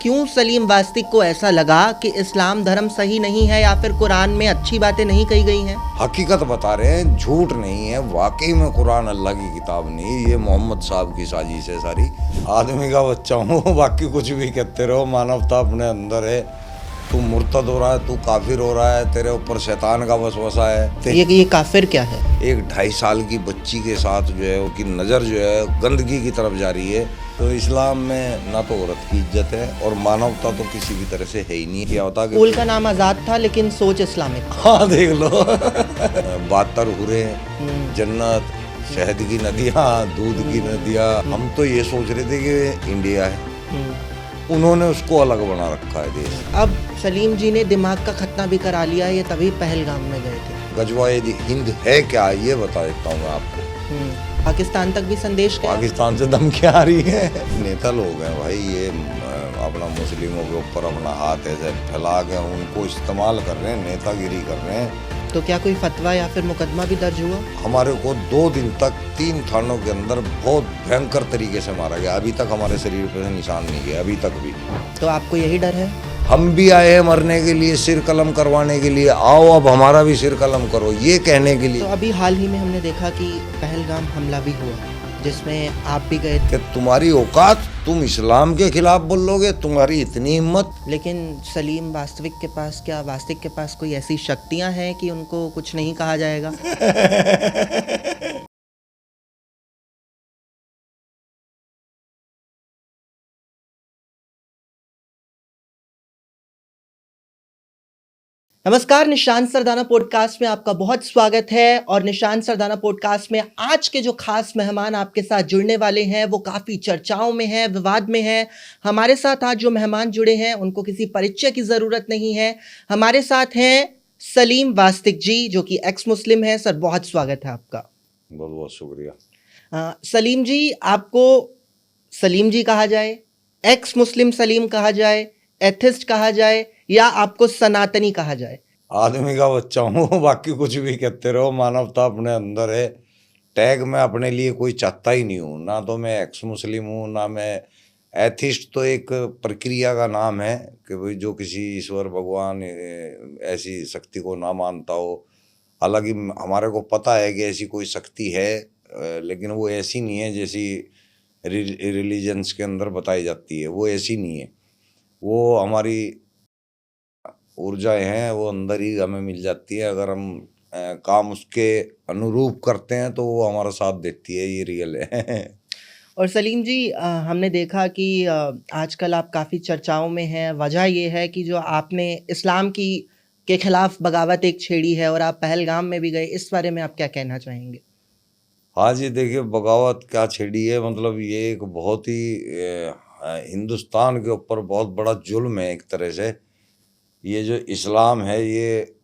क्यों सलीम वास्तिक को ऐसा लगा कि इस्लाम धर्म सही नहीं है या फिर कुरान में अच्छी बातें नहीं कही गई हैं? हकीकत बता रहे हैं, झूठ नहीं है। वाकई में कुरान अल्लाह की किताब नहीं, ये मोहम्मद साहब की साजिश है सारी। आदमी का बच्चा हूँ, बाकी कुछ भी कहते रहो, मानवता अपने अंदर है। तू मुर्तद हो रहा है, तू काफिर हो रहा है, तेरे ऊपर शैतान का वसवसा है। ये काफिर क्या है? एक 2.5 साल की बच्ची के साथ जो है उसकी नज़र जो है गंदगी की तरफ जा रही है। तो इस्लाम में ना तो औरत की इज्जत है और मानवता तो किसी भी तरह से है ही नहीं। क्या होता स्कूल का नाम आज़ाद था लेकिन सोच इस्लामिक। हाँ देख लो 72 हुरे, जन्नत, शहद की नदियाँ, दूध की नदियाँ। हम तो ये सोच रहे थे कि इंडिया है, उन्होंने उसको अलग बना रखा है देश। अब सलीम जी ने दिमाग का खतना भी करा लिया, ये तभी पहलगाम में गए थे। गजवाए हिंद है क्या, ये बता देता हूँ मैं आपको। पाकिस्तान तक भी संदेश गया? पाकिस्तान से धमकियाँ आ रही है। नेता लोग हैं भाई, ये अपना मुस्लिमों के ऊपर अपना हाथ ऐसे फैला के उनको इस्तेमाल कर रहे हैं, नेतागिरी कर रहे हैं। तो क्या कोई फतवा या फिर मुकदमा भी दर्ज हुआ? हमारे को 2 दिन तक 3 थानों के अंदर बहुत भयंकर तरीके से मारा गया। अभी तक हमारे शरीर पर निशान नहीं गया, अभी तक भी। तो आपको यही डर है? हम भी आए हैं मरने के लिए, सिर कलम करवाने के लिए। आओ अब हमारा भी सिर कलम करो, ये कहने के लिए। तो अभी हाल ही में हमने देखा कि पहलगाम हमला भी हुआ जिसमें आप भी गए थे। तुम्हारी औकात, तुम इस्लाम के खिलाफ बोलोगे, तुम्हारी इतनी हिम्मत। लेकिन सलीम वास्तिक के पास कोई ऐसी शक्तियां हैं कि उनको कुछ नहीं कहा जाएगा? नमस्कार, निशान सरदाना पॉडकास्ट में आपका बहुत स्वागत है। और निशान सरदाना पॉडकास्ट में आज के जो खास मेहमान आपके साथ जुड़ने वाले हैं वो काफ़ी चर्चाओं में हैं, विवाद में हैं। हमारे साथ आज जो मेहमान जुड़े हैं उनको किसी परिचय की ज़रूरत नहीं है। हमारे साथ हैं सलीम वास्तिक जी, जो कि एक्स मुस्लिम है। सर, बहुत स्वागत है आपका। बहुत बहुत शुक्रिया। सलीम जी, आपको सलीम जी कहा जाए, एक्स मुस्लिम सलीम कहा जाए, एथिस्ट कहा जाए, या आपको सनातनी कहा जाए? आदमी का बच्चा हूँ, बाकी कुछ भी कहते रहो, मानवता अपने अंदर है। टैग मैं अपने लिए कोई चाहता ही नहीं हूँ। ना तो मैं एक्स मुस्लिम हूँ, ना मैं एथिस्ट। तो एक प्रक्रिया का नाम है कि भाई जो किसी ईश्वर भगवान ऐसी शक्ति को ना मानता हो। हालांकि हमारे को पता है कि ऐसी कोई शक्ति है, लेकिन वो ऐसी नहीं है जैसी रिलीजन्स के अंदर बताई जाती है। वो ऐसी नहीं है। वो हमारी ऊर्जाएं हैं, वो अंदर ही हमें मिल जाती है। अगर हम काम उसके अनुरूप करते हैं तो वो हमारा साथ देती है, ये रियल है। और सलीम जी, हमने देखा कि आजकल आप काफ़ी चर्चाओं में हैं। वजह ये है कि जो आपने इस्लाम के खिलाफ बगावत एक छेड़ी है और आप पहलगाम में भी गए। इस बारे में आप क्या कहना चाहेंगे? हाँ जी, देखिए बगावत क्या छेड़ी है, मतलब ये एक बहुत ही हिंदुस्तान के ऊपर बहुत बड़ा जुल्म है एक तरह से। ये जो इस्लाम है ये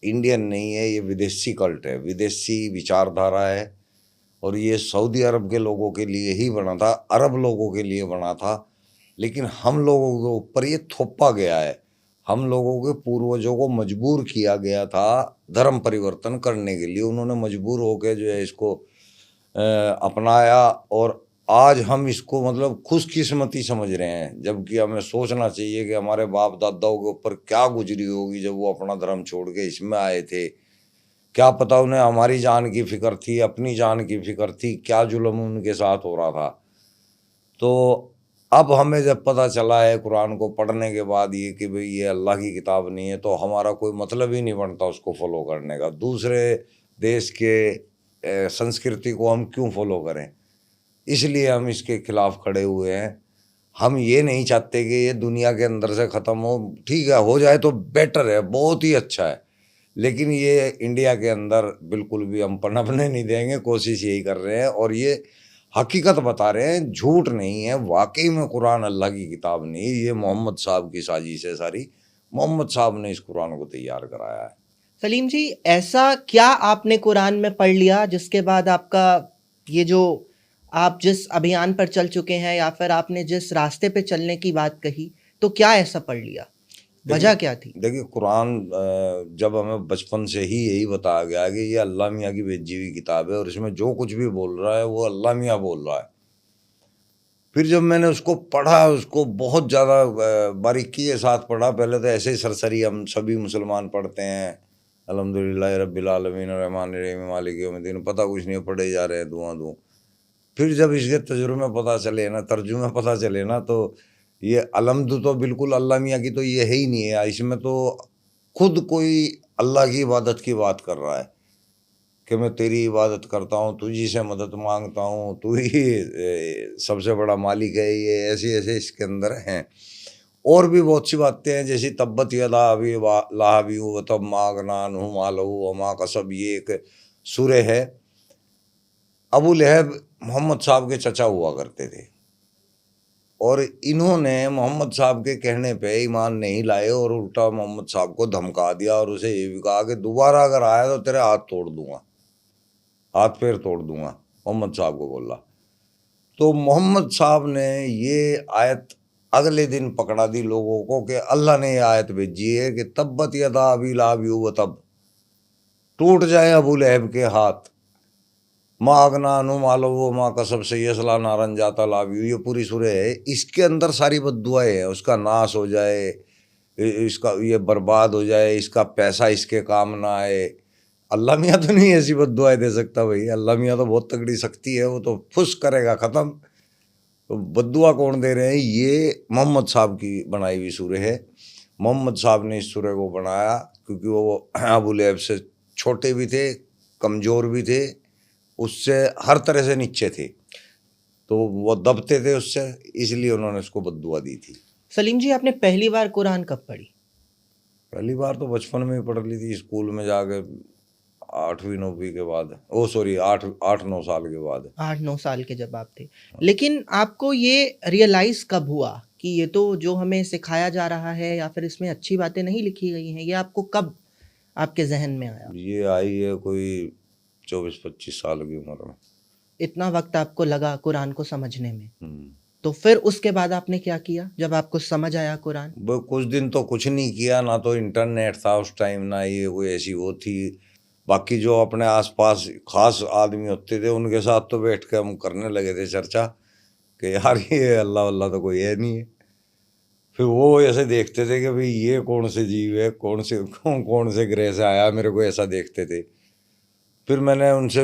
इंडियन नहीं है, ये विदेशी कल्ट है, विदेशी विचारधारा है। और ये सऊदी अरब के लोगों के लिए ही बना था, अरब लोगों के लिए बना था। लेकिन हम लोगों के ऊपर ये थोपा गया है। हम लोगों के पूर्वजों को मजबूर किया गया था धर्म परिवर्तन करने के लिए। उन्होंने मजबूर होकर जो है इसको अपनाया। और आज हम इसको मतलब खुशकिस्मती समझ रहे हैं, जबकि हमें सोचना चाहिए कि हमारे बाप दादाओं के ऊपर क्या गुजरी होगी जब वो अपना धर्म छोड़ के इसमें आए थे। क्या पता उन्हें हमारी जान की फिक्र थी, अपनी जान की फिक्र थी, क्या जुल्म उनके साथ हो रहा था। तो अब हमें जब पता चला है कुरान को पढ़ने के बाद ये कि भाई ये अल्लाह की किताब नहीं है, तो हमारा कोई मतलब ही नहीं बनता उसको फॉलो करने का। दूसरे देश के संस्कृति को हम क्यों फॉलो करें, इसलिए हम इसके खिलाफ खड़े हुए हैं। हम ये नहीं चाहते कि ये दुनिया के अंदर से ख़त्म हो। ठीक है, हो जाए तो बेटर है, बहुत ही अच्छा है। लेकिन ये इंडिया के अंदर बिल्कुल भी हम पनपने नहीं देंगे, कोशिश यही कर रहे हैं। और ये हकीकत बता रहे हैं, झूठ नहीं है। वाकई में कुरान अल्लाह की किताब नहीं, ये मोहम्मद साहब की साजिश है सारी। मोहम्मद साहब ने इस कुरान को तैयार कराया है। सलीम जी, ऐसा क्या आपने कुरान में पढ़ लिया जिसके बाद आपका ये जो आप जिस अभियान पर चल चुके हैं या फिर आपने जिस रास्ते पे चलने की बात कही, तो क्या ऐसा पढ़ लिया? वजह क्या थी? देखिए कुरान जब हमें बचपन से ही यही बताया गया कि ये अल्लाह मियाँ की भेजी हुई किताब है और इसमें जो कुछ भी बोल रहा है वो अल्लाह मियाँ बोल रहा है। फिर जब मैंने उसको पढ़ा, उसको बहुत ज़्यादा बारीकी के साथ पढ़ा। पहले तो ऐसे ही सरसरी हम सभी मुसलमान पढ़ते हैं, अल्हम्दुलिल्लाह रब्बिल आलमीन रहमान रहीम मालिक यौमिद्दीन, पता कुछ नहीं, पढ़े जा रहे हैं धुआं धुआं। फिर जब इसके तजुर्बे पता चले ना, तर्जुमे पता चले ना, तो ये अलहम्दु तो बिल्कुल अल्लाह मियाँ की तो ये है ही नहीं है। इसमें तो खुद कोई अल्लाह की इबादत की बात कर रहा है कि मैं तेरी इबादत करता हूँ, तुझी से मदद मांगता हूँ, तू ही सबसे बड़ा मालिक है। ये ऐसे ऐसे इसके अंदर हैं। और भी बहुत सी बातें हैं, जैसे तब्बत यदा अभी लाहबी व तब मागना नुहु मालहू वमा कसब, ये एक सूरह है। अबू लहब मोहम्मद साहब के चचा हुआ करते थे, और इन्होंने मोहम्मद साहब के कहने पे ईमान नहीं लाए और उल्टा मोहम्मद साहब को धमका दिया और उसे ये भी कहा कि दोबारा अगर आया तो तेरे हाथ तोड़ दूंगा, हाथ पैर तोड़ दूंगा, मोहम्मद साहब को बोला। तो मोहम्मद साहब ने ये आयत अगले दिन पकड़ा दी लोगों को कि अल्लाह ने ये आयत भेजी है कि तब्बत यदा अबी लहब व तब, टूट जाए अबू लहब के हाथ, माँ अगना नु मालो वो माँ कसब से यसला नारन जाता लाभी, ये पूरी सूरह है। इसके अंदर सारी बद्दुआएं हैं, उसका नाश हो जाए, इसका ये बर्बाद हो जाए, इसका पैसा इसके काम ना आए। अल्लाह मियाँ तो नहीं ऐसी बद्दुआएं दे सकता भाई, अल्लाह मियाँ तो बहुत तगड़ी शक्ति है, वो तो फुस करेगा ख़त्म। तो बद्दुआ कौन दे रहे हैं? ये मोहम्मद साहब की बनाई हुई सूरह है। मोहम्मद साहब ने इस सूरह को बनाया क्योंकि वो अबू लहब से छोटे भी थे, कमज़ोर भी थे, उससे हर तरह से नीचे थे, तो वो दबते थे उससे, इसलिए उन्होंने उसको बद्दुआ दी थी। सलीम जी, आपने पहली बार कुरान कब पढ़ी? पहली बार तो बचपन में ही पढ़ ली थी, स्कूल में जाके 8वीं 9वीं के बाद, ओ सॉरी 8-9 साल के बाद। 8-9 साल के जब आप थे। लेकिन आपको ये रियलाइज़ कब हुआ कि ये तो जो हमें सिखाया जा रहा है या फिर इसमें अच्छी बातें नहीं लिखी गई हैं, ये आपको कब आपके जहन में आया? ये आई है कोई 24-25 साल की उम्र में। इतना वक्त आपको लगा कुरान को समझने में? तो फिर उसके बाद आपने क्या किया जब आपको समझ आया कुरान? वो कुछ दिन तो कुछ नहीं किया, ना तो इंटरनेट था उस टाइम, ना ये कोई ऐसी वो थी। बाकी जो अपने आसपास खास आदमी होते थे उनके साथ तो बैठ के हम करने लगे थे चर्चा कि यार ये अल्लाह वल्लाह तो कोई है नहीं है। फिर वो ऐसे देखते थे कि भाई ये कौन से जीव है, कौन से ग्रह से आया, मेरे को ऐसा देखते थे। फिर मैंने उनसे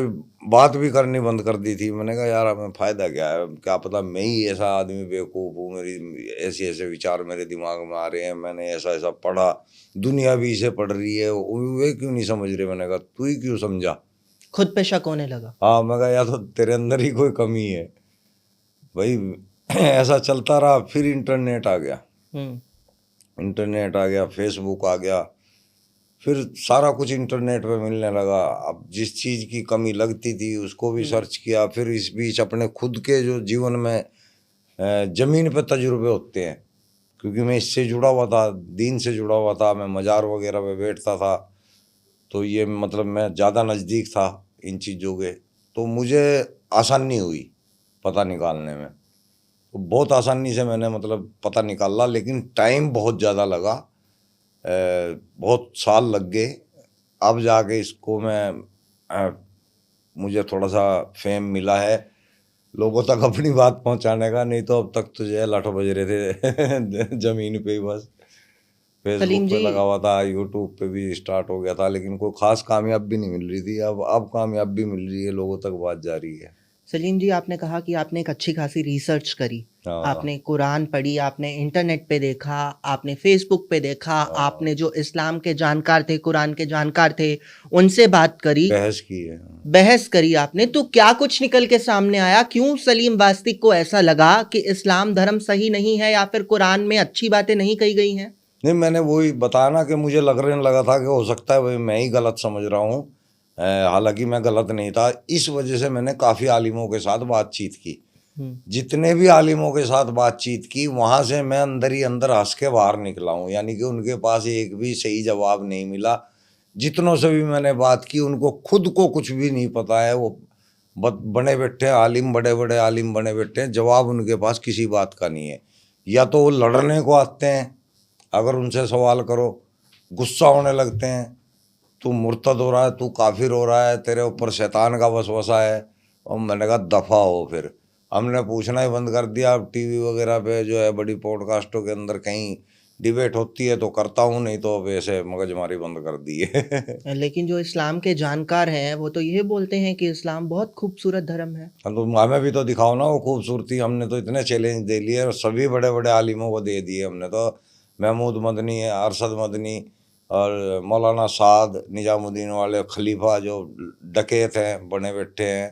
बात भी करनी बंद कर दी थी। मैंने कहा यार हमें फ़ायदा क्या है, क्या पता मैं ही ऐसा आदमी बेवकूफ़ हूँ, मेरी ऐसे ऐसे विचार मेरे दिमाग में आ रहे हैं, मैंने ऐसा ऐसा पढ़ा, दुनिया भी इसे पढ़ रही है, वे क्यों नहीं समझ रहे। मैंने कहा तू ही क्यों समझा। खुद पे शक होने लगा? हाँ, मैं कहा या तो तेरे अंदर ही कोई कमी है भाई। ऐसा चलता रहा। फिर इंटरनेट आ गया, इंटरनेट आ गया, फेसबुक आ गया, फिर सारा कुछ इंटरनेट पे मिलने लगा। अब जिस चीज़ की कमी लगती थी उसको भी सर्च किया। फिर इस बीच अपने खुद के जो जीवन में ज़मीन पे तजुर्बे होते हैं, क्योंकि मैं इससे जुड़ा हुआ था, दीन से जुड़ा हुआ था, मैं मज़ार वगैरह पे बैठता था, तो ये मतलब मैं ज़्यादा नज़दीक था इन चीज़ों के, तो मुझे आसानी हुई पता निकालने में। तो बहुत आसानी से मैंने मतलब पता निकाला, लेकिन टाइम बहुत ज़्यादा लगा, बहुत साल लग गए। अब जाके इसको मैं मुझे थोड़ा सा फेम मिला है लोगों तक अपनी बात पहुंचाने का, नहीं तो अब तक तो जो है लठ बज रहे थे ज़मीन पे ही बस। फेसबुक पे लगा हुआ था, यूट्यूब पे भी स्टार्ट हो गया था, लेकिन कोई ख़ास कामयाब भी नहीं मिल रही थी। अब कामयाब भी मिल रही है, लोगों तक बात जा रही है। सलीम जी, आपने कहा कि आपने एक अच्छी खासी रिसर्च करी, आपने कुरान पढ़ी, आपने इंटरनेट पे देखा, आपने फेसबुक पे देखा, आपने जो इस्लाम के जानकार थे, कुरान के जानकार थे, उनसे बात करी, बहस करी आपने। तो क्या कुछ निकल के सामने आया? क्यों सलीम वास्तिक को ऐसा लगा कि इस्लाम धर्म सही नहीं है या फिर कुरान में अच्छी बातें नहीं कही गई हैं? नहीं, मैंने वही बताया ना कि मुझे लगा था कि हो सकता है भाई मैं ही गलत समझ रहा हूँ, हालांकि मैं गलत नहीं था। इस वजह से मैंने काफ़ी आलिमों के साथ बातचीत की। जितने भी आलिमों के साथ बातचीत की, वहाँ से मैं अंदर ही अंदर हंस के बाहर निकला हूँ, यानी कि उनके पास एक भी सही जवाब नहीं मिला। जितनों से भी मैंने बात की उनको खुद को कुछ भी नहीं पता है। वो बने बैठे हैं आलिम, बड़े बड़े आलिम बने बैठे हैं, जवाब उनके पास किसी बात का नहीं है। या तो वो लड़ने को आते हैं, अगर उनसे सवाल करो गुस्सा होने लगते हैं, तू मुर्तद हो रहा है, तू काफिर हो रहा है, तेरे ऊपर शैतान का वसवसा है। और मैंने कहा दफ़ा हो, फिर हमने पूछना ही बंद कर दिया। अब टीवी वगैरह पे जो है बड़ी पॉडकास्टों के अंदर कहीं डिबेट होती है तो करता हूँ, नहीं तो अब ऐसे मगजमारी बंद कर दी है। लेकिन जो इस्लाम के जानकार हैं वो तो ये बोलते हैं कि इस्लाम बहुत खूबसूरत धर्म है। हाँ, तो हमें भी तो दिखाओ ना वो खूबसूरती। हमने तो इतने चैलेंज दे लिए और सभी बड़े बड़े आलिमों को दे दिए हमने तो। महमूद मदनी, अरशद मदनी और मौलाना साद, निजामुद्दीन वाले खलीफा जो डकैत हैं बने बैठे हैं,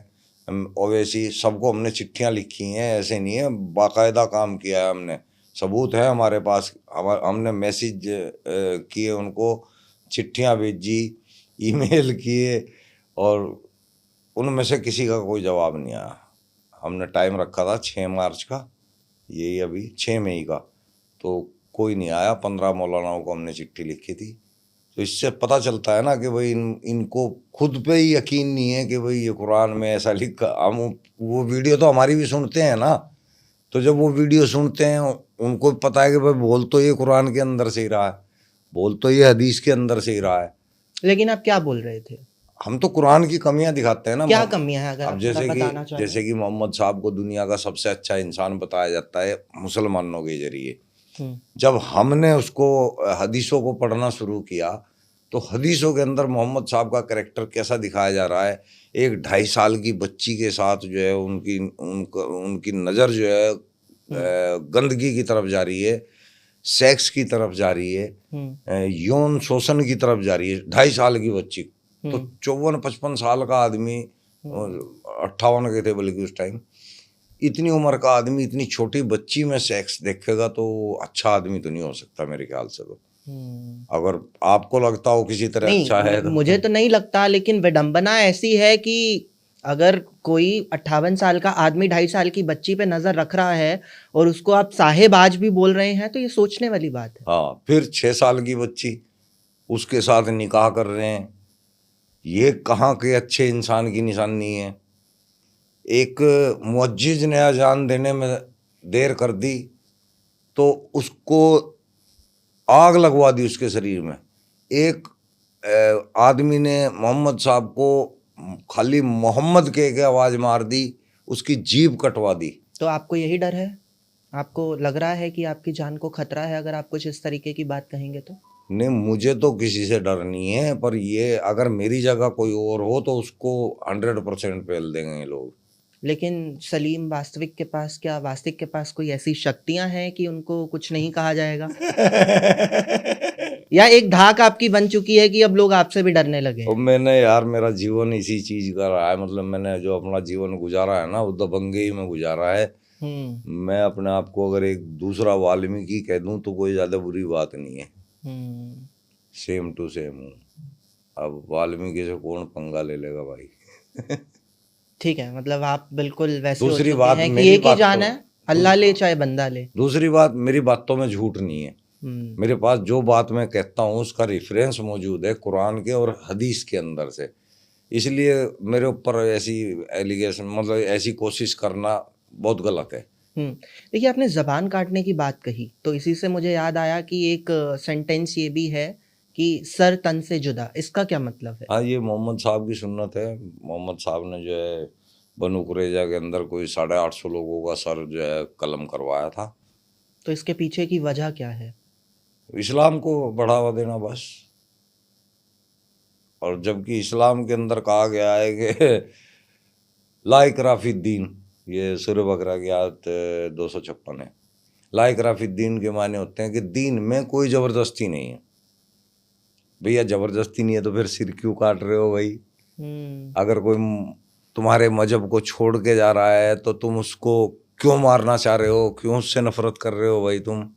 ओवैसी, सबको हमने चिट्ठियाँ लिखी हैं। ऐसे नहीं है, बाकायदा काम किया है हमने, सबूत है हमारे पास। हमने मैसेज किए उनको, चिट्ठियाँ भेजी, ईमेल किए, और उनमें से किसी का कोई जवाब नहीं आया। हमने टाइम रखा था 6 मार्च का, यही अभी 6 मई का, तो कोई नहीं आया। 15 मौलानाओं को हमने चिट्ठी लिखी थी। तो इससे पता चलता है ना कि भाई इनको खुद पे ही यकीन नहीं है कि भाई ये कुरान में ऐसा लिखा। हम वो वीडियो तो हमारी भी सुनते हैं ना, तो जब वो वीडियो सुनते हैं उनको पता है कि भाई बोल तो ये कुरान के अंदर से ही रहा है, बोल तो ये हदीस के अंदर से ही रहा है। लेकिन आप क्या बोल रहे थे? हम तो कुरान की कमियां दिखाते हैं ना। क्या कमियां हैं अगर अब आप थोड़ा बताना चाहें? जैसे कि मोहम्मद साहब को दुनिया का सबसे अच्छा इंसान बताया जाता है मुसलमानों के जरिए। जब हमने उसको हदीसों को पढ़ना शुरू किया तो हदीसों के अंदर मोहम्मद साहब का कैरेक्टर कैसा दिखाया जा रहा है। एक 2.5 साल की बच्ची के साथ जो है उनकी नज़र जो है गंदगी की तरफ जा रही है, सेक्स की तरफ जा रही है, यौन शोषण की तरफ जा रही है। 2.5 साल की बच्ची, तो 54-55 साल का आदमी, 58 के थे बल्कि उस टाइम, इतनी उम्र का आदमी इतनी छोटी बच्ची में सेक्स देखेगा तो अच्छा आदमी तो नहीं हो सकता मेरे ख्याल से। तो अगर आपको लगता हो किसी तरह अच्छा है तो मुझे तो नहीं लगता, लेकिन विडंबना ऐसी है कि अगर कोई 58 साल का आदमी 2.5 साल की बच्ची पे नजर रख रहा है और उसको आप साहेब आज भी बोल रहे हैं तो ये सोचने वाली बात है। हाँ, फिर 6 साल की बच्ची, उसके साथ निकाह कर रहे हैं। ये कहाँ के अच्छे इंसान की निशानी है। एक मुअज्जिज ने अजान देने में देर कर दी तो उसको आग लगवा दी उसके शरीर में। एक आदमी ने मोहम्मद साहब को खाली मोहम्मद कह के आवाज़ मार दी, उसकी जीभ कटवा दी। तो आपको यही डर है? आपको लग रहा है कि आपकी जान को खतरा है अगर आप कुछ इस तरीके की बात कहेंगे तो? नहीं, मुझे तो किसी से डर नहीं है, पर ये अगर मेरी जगह कोई और हो तो उसको 100% पेल देंगे ये लोग। लेकिन सलीम वास्तविक के पास कोई ऐसी शक्तियां हैं कि उनको कुछ नहीं कहा जाएगा? या एक धाक आपकी बन चुकी है कि अब लोग आपसे भी डरने लगे तो हैं? मैंने यार, मेरा जीवन इसी चीज का रहा है। मतलब मैंने जो अपना जीवन गुजारा है ना वो दबंगई में गुजारा है। मैं अपने आप को अगर एक दूसरा वाल्मीकि कह दूं तो कोई ज्यादा बुरी बात नहीं है। सेम टू सेम हूँ। अब वाल्मीकि से कौन पंगा ले लेगा भाई। ठीक है, मतलब आप बिल्कुल वैसे हो दूसरी चुके बात, हैं कि मेरी एक ही बात जान तो- है, अल्लाह ले चाहे बंदा ले। दूसरी बात, मेरी बातों में झूठ नहीं है। मेरे पास जो बात मैं कहता हूँ उसका रेफरेंस मौजूद है कुरान के और हदीस के अंदर से। इसलिए मेरे ऊपर ऐसी एलिगेशन, मतलब ऐसी कोशिश करना बहुत गलत है। देखिए, आपने ज़बान काटने की बात कही तो इसी से मुझे याद आया कि एक सेंटेंस ये भी है कि सर तन से जुदा, इसका क्या मतलब है? हाँ, ये मोहम्मद साहब की सुन्नत है। मोहम्मद साहब ने जो है बनु कुरैजा के अंदर कोई 850 लोगों का सर जो है कलम करवाया था। तो इसके पीछे की वजह क्या है? इस्लाम को बढ़ावा देना बस। और जबकि इस्लाम के अंदर कहा गया है कि ला इकराह फिद्दीन, ये सूरह बकरा की आयत 256 है। ला इकराह फिद्दीन के माने होते हैं कि दीन में कोई ज़बरदस्ती नहीं है। भैया ज़बरदस्ती नहीं है तो फिर सिर क्यों काट रहे हो भाई? अगर कोई तुम्हारे मजहब को छोड़ के जा रहा है तो तुम उसको क्यों मारना चाह रहे हो, क्यों उससे नफरत कर रहे हो भाई तुम?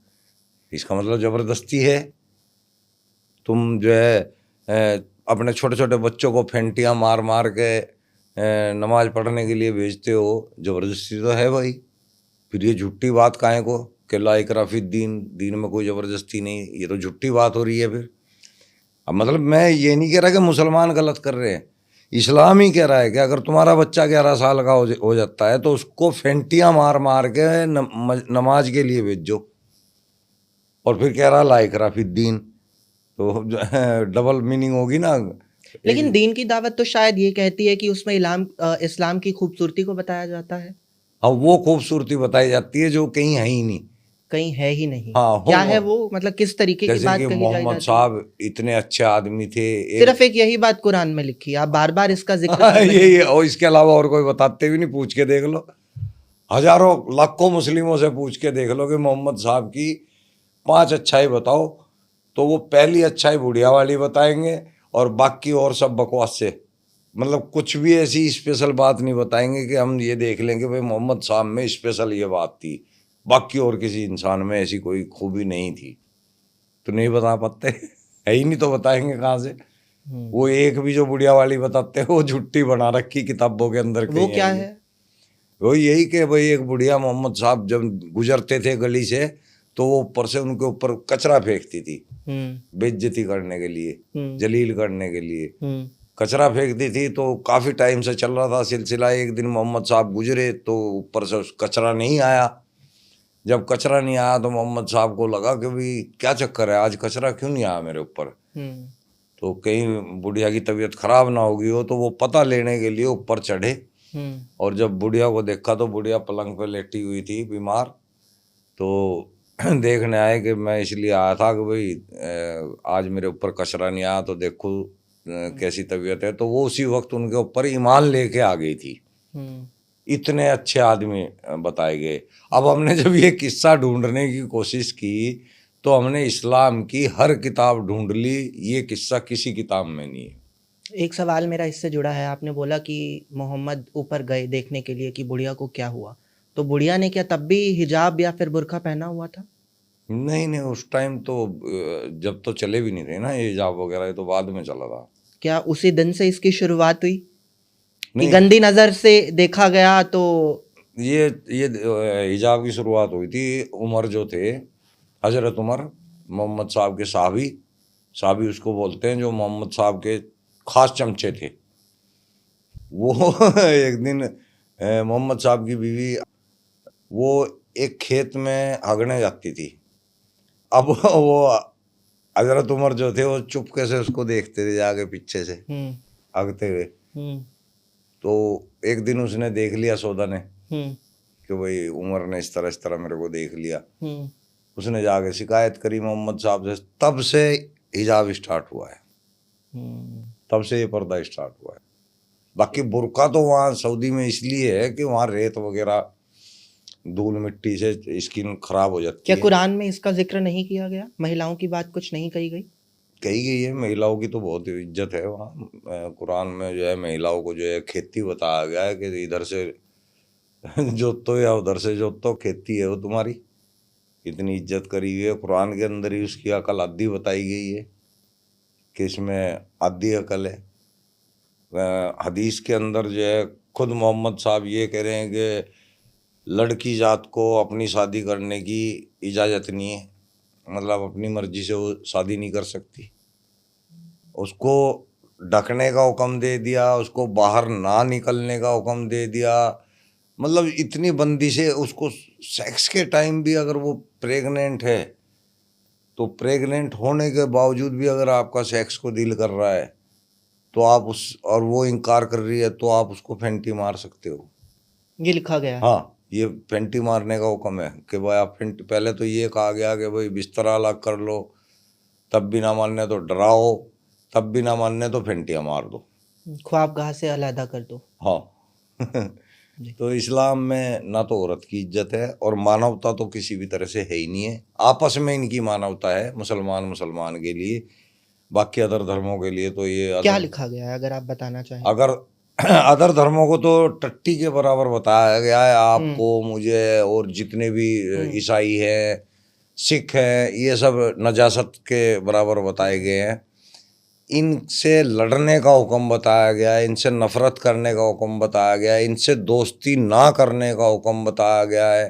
इसका मतलब ज़बरदस्ती है। तुम जो है अपने छोटे छोटे बच्चों को फेंटियाँ मार मार के नमाज पढ़ने के लिए भेजते हो, ज़बरदस्ती तो है भाई। फिर ये झूठी बात काहे को कि ला इकराह फिद्दीन, दीन में कोई ज़बरदस्ती नहीं, ये तो झूठी बात हो रही है फिर। अब मतलब मैं ये नहीं कह रहा कि मुसलमान गलत कर रहे हैं, इस्लाम ही कह रहा है कि अगर तुम्हारा बच्चा 11 साल का हो जाता है तो उसको फेंटियाँ मार मार के नमाज के लिए भेजो। और फिर कह रहा ला इकराह फिद्दीन, तो डबल मीनिंग होगी ना। लेकिन दीन की दावत तो शायद ये कहती है कि उसमें इस्लाम की खूबसूरती को बताया जाता है। हाँ, वो खूबसूरती बताई जाती है जो कहीं है ही नहीं। कहीं है ही नहीं। हाँ, क्या है वो, मतलब किस तरीके की जैसे बात कि कही जाई मोहम्मद जाती है? साहब इतने अच्छे आदमी थे। सिर्फ एक यही बात कुरान में लिखी है, आप बार बार इसका जिक्र कर रहे यही हैं। और इसके अलावा और कोई बताते भी नहीं, पूछ के देख लो, हजारों लाखों मुस्लिमों से पूछ के देख लो कि मोहम्मद साहब की 5 अच्छाई बताओ, तो वो पहली अच्छाई बुढ़िया वाली बताएंगे और बाकी और सब बकवास से, मतलब कुछ भी ऐसी स्पेशल बात नहीं बताएंगे कि हम ये देख लेंगे भाई मोहम्मद साहब में स्पेशल ये बात थी, बाकी और किसी इंसान में ऐसी कोई खूबी नहीं थी। तो नहीं बता पाते है ही नहीं, तो बताएंगे कहाँ से। वो एक भी जो बुढ़िया वाली बताते हैं वो झुट्टी बना रखी किताबों के अंदर वो कहीं क्या है। है? वो यही कि भाई एक बुढ़िया मोहम्मद साहब जब गुजरते थे गली से तो वो ऊपर से उनके ऊपर कचरा फेंकती थी, बेइज्जती करने के लिए, जलील करने के लिए कचरा फेंकती थी। तो काफी टाइम से चल रहा था सिलसिला। एक दिन मोहम्मद साहब गुजरे तो ऊपर से कचरा नहीं आया। जब कचरा नहीं आया तो मोहम्मद साहब को लगा कि भाई क्या चक्कर है, आज कचरा क्यों नहीं आया मेरे ऊपर। तो कहीं बुढ़िया की तबीयत खराब ना होगी हो, तो वो पता लेने के लिए ऊपर चढ़े। और जब बुढ़िया को देखा तो बुढ़िया पलंग पे लेटी हुई थी बीमार। तो देखने आए कि मैं इसलिए आया था कि भाई आज मेरे ऊपर कचरा नहीं आया, तो देखो कैसी तबीयत है। तो वो उसी वक्त उनके ऊपर ईमान लेके आ गई थी। इतने अच्छे आदमी बताए गए। अब हमने जब ये किस्सा ढूंढने की कोशिश की तो हमने इस्लाम की हर किताब ढूंढ ली, ये किस्सा किसी किताब में नहीं है। एक सवाल मेरा इससे जुड़ा है, आपने बोला कि मोहम्मद ऊपर गए देखने के लिए कि बुढ़िया को क्या हुआ, तो बुढ़िया ने क्या तब भी हिजाब या फिर बुर्का पहना हुआ था? नहीं नहीं, उस टाइम तो जब तो चले भी नहीं थे ना ये हिजाब वगैरह, ये तो बाद में चला था। क्या उसी दिन से इसकी शुरुआत हुई कि नहीं, गंदी नजर से देखा गया? तो ये हिजाब की शुरुआत हुई थी उमर जो थे, हजरत उमर, मोहम्मद साहब के साहबी। साहबी उसको बोलते हैं जो मोहम्मद साहब के खास चमचे थे। वो एक दिन मोहम्मद साहब की बीवी वो एक खेत में हगने जाती थी। अब वो हजरत उमर जो थे वो चुपके से उसको देखते थे जाके पीछे से हगते हुए। तो एक दिन उसने देख लिया सौदा ने कि भाई उमर ने इस तरह मेरे को देख लिया। उसने जाके शिकायत करी मोहम्मद साहब से, तब से हिजाब स्टार्ट हुआ है, तब से ये पर्दा स्टार्ट हुआ है। बाकी बुर्का तो वहाँ सऊदी में इसलिए है कि वहाँ रेत वगैरह धूल मिट्टी से स्किन खराब हो जाती है। क्या कुरान में इसका जिक्र नहीं किया गया? महिलाओं की बात कुछ नहीं कही गई? कही गई है, महिलाओं की तो बहुत इज्जत है वहाँ। कुरान में जो है महिलाओं को जो है खेती बताया गया है कि इधर से जोतो या उधर से जोतो, खेती है वो तुम्हारी। इतनी इज्जत करी हुई है कुरान के अंदर ही। उसकी अकल आधी बताई गई है कि इसमें आधी अकल है। हदीस के अंदर जो है खुद मोहम्मद साहब ये कह रहे हैं कि लड़की जात को अपनी शादी करने की इजाज़त नहीं है, मतलब अपनी मर्जी से वो शादी नहीं कर सकती। उसको ढकने का हुक्म दे दिया, उसको बाहर ना निकलने का हुक्म दे दिया। मतलब इतनी बंदिशें उसको। सेक्स के टाइम भी अगर वो प्रेग्नेंट है तो प्रेग्नेंट होने के बावजूद भी अगर आपका सेक्स को दिल कर रहा है तो आप और वो इनकार कर रही है तो आप उसको फेंटी मार सकते हो। ये लिखा गया है? हाँ, ये फेंटी मारने का हुक्म है कि भाई आप फेंटी। पहले तो ये कहा गया कि भाई बिस्तरा अलग कर लो, तब भी ना मानने तो डराओ, तब भी ना मानने तो फेंटियाँ मार दो, ख्वाबगाह से अलहदा कर दो। हाँ। तो इस्लाम में ना तो औरत की इज्जत है और मानवता तो किसी भी तरह से है ही नहीं है। आपस में इनकी मानवता है, मुसलमान के लिए, बाकी अदर धर्मों के लिए तो ये क्या लिखा गया है अगर आप बताना चाहें? अगर अदर धर्मों को तो टट्टी के बराबर बताया गया है आपको, मुझे, और जितने भी ईसाई हैं, सिख हैं, ये सब नजासत के बराबर बताए गए हैं। इनसे लड़ने का हुक्म बताया गया है, इनसे नफरत करने का हुक्म बताया गया है, इनसे दोस्ती ना करने का हुक्म बताया गया है।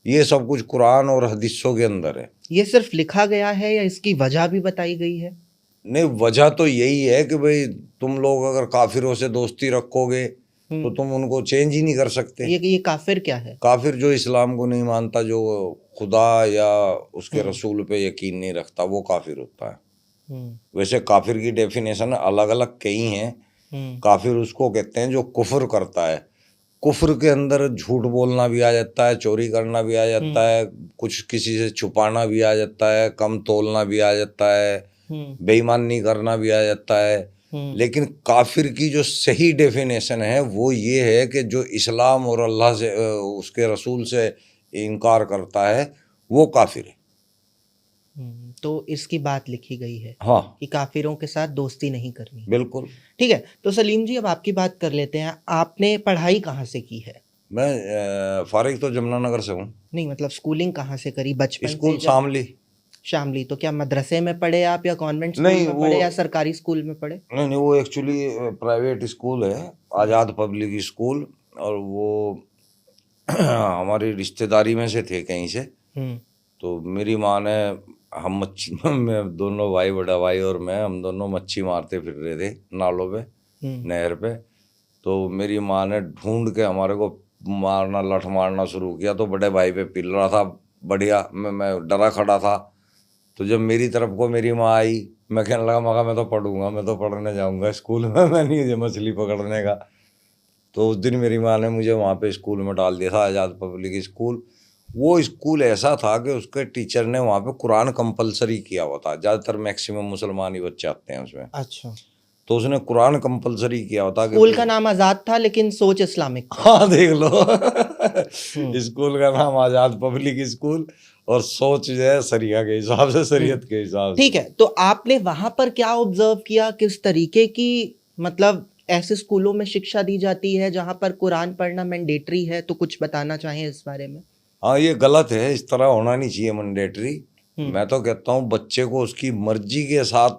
ये सब कुछ कुरान और हदीसों के अंदर है। ये सिर्फ लिखा गया है या इसकी वजह भी बताई गई है? नहीं, वजह तो यही है कि भाई तुम लोग अगर काफिरों से दोस्ती रखोगे तो तुम उनको चेंज ही नहीं कर सकते। ये काफिर क्या है? काफिर जो इस्लाम को नहीं मानता, जो खुदा या उसके रसूल पे यकीन नहीं रखता, वो काफिर होता है। वैसे काफिर की डेफिनेशन अलग अलग कई हैं। काफिर उसको कहते हैं जो कुफर करता है। कुफ्र के अंदर झूठ बोलना भी आ जाता है, चोरी करना भी आ जाता है, कुछ किसी से छुपाना भी आ जाता है, कम तोलना भी आ जाता है, बेईमानी करना भी आ जाता है। लेकिन काफिर की जो सही डेफिनेशन है वो ये है कि जो इस्लाम और अल्लाह से उसके रसूल से इनकार करता है वो काफिर है। तो इसकी बात लिखी गई है हाँ, कि काफिरों के साथ दोस्ती नहीं करनी। बिल्कुल। ठीक है, तो सलीम जी अब आपकी बात कर लेते हैं। आपने पढ़ाई कहाँ से की है? मैं फारिग तो जमुनानगर से हूँ। नहीं, मतलब स्कूलिंग कहाँ से करी? बचपन स्कूल से? शामली। शामली। तो क्या मदरसे में पढ़े आप, या कॉन्वेंट स्कूल नहीं, में वो पढ़े, या सरकारी स्कूल में पढ़े? नहीं नहीं, वो एक्चुअली प्राइवेट स्कूल है, आज़ाद पब्लिक स्कूल। और वो हमारी रिश्तेदारी में से थे कहीं से। तो मेरी माँ ने, हम मच्छी मैं दोनों भाई, बड़ा भाई और मैं, हम दोनों मच्छी मारते फिर रहे थे नालों पे, नहर पे। तो मेरी माँ ने ढूंढ के हमारे को मारना, लठ मारना शुरू किया। तो बड़े भाई पे पिल रहा था बढ़िया, मैं डरा खड़ा था। तो जब मेरी तरफ को मेरी माँ आई, मैं कहने लगा, मगा मैं तो पढ़ूंगा, मैं तो पढ़ने जाऊंगा स्कूल में, मैं नहीं मछली पकड़ने का। तो उस दिन मेरी माँ ने मुझे वहाँ पे स्कूल में डाल दिया था, आज़ाद पब्लिक स्कूल। वो स्कूल ऐसा था कि उसके टीचर ने वहाँ पे कुरान कंपलसरी किया हुआ था। ज़्यादातर मैक्सिमम मुसलमान ही बच्चे आते हैं उसमें। अच्छा। तो उसने कुरान कंपलसरी किया हुआ था। स्कूल का नाम आजाद था लेकिन सोच इस्लामिक था। हाँ, देख लो। स्कूल का नाम आज़ाद पब्लिक स्कूल और सोच जो है शरिया के हिसाब से, शरीयत के हिसाब से। ठीक है, तो आपने वहां पर क्या ऑब्जर्व किया? किस तरीके की, मतलब ऐसे स्कूलों में शिक्षा दी जाती है जहां पर कुरान पढ़ना मैंडेटरी है? तो कुछ बताना चाहें इस बारे में। हाँ, ये गलत है, इस तरह होना नहीं चाहिए मैंडेटरी। मैं तो कहता हूँ बच्चे को उसकी मर्जी के साथ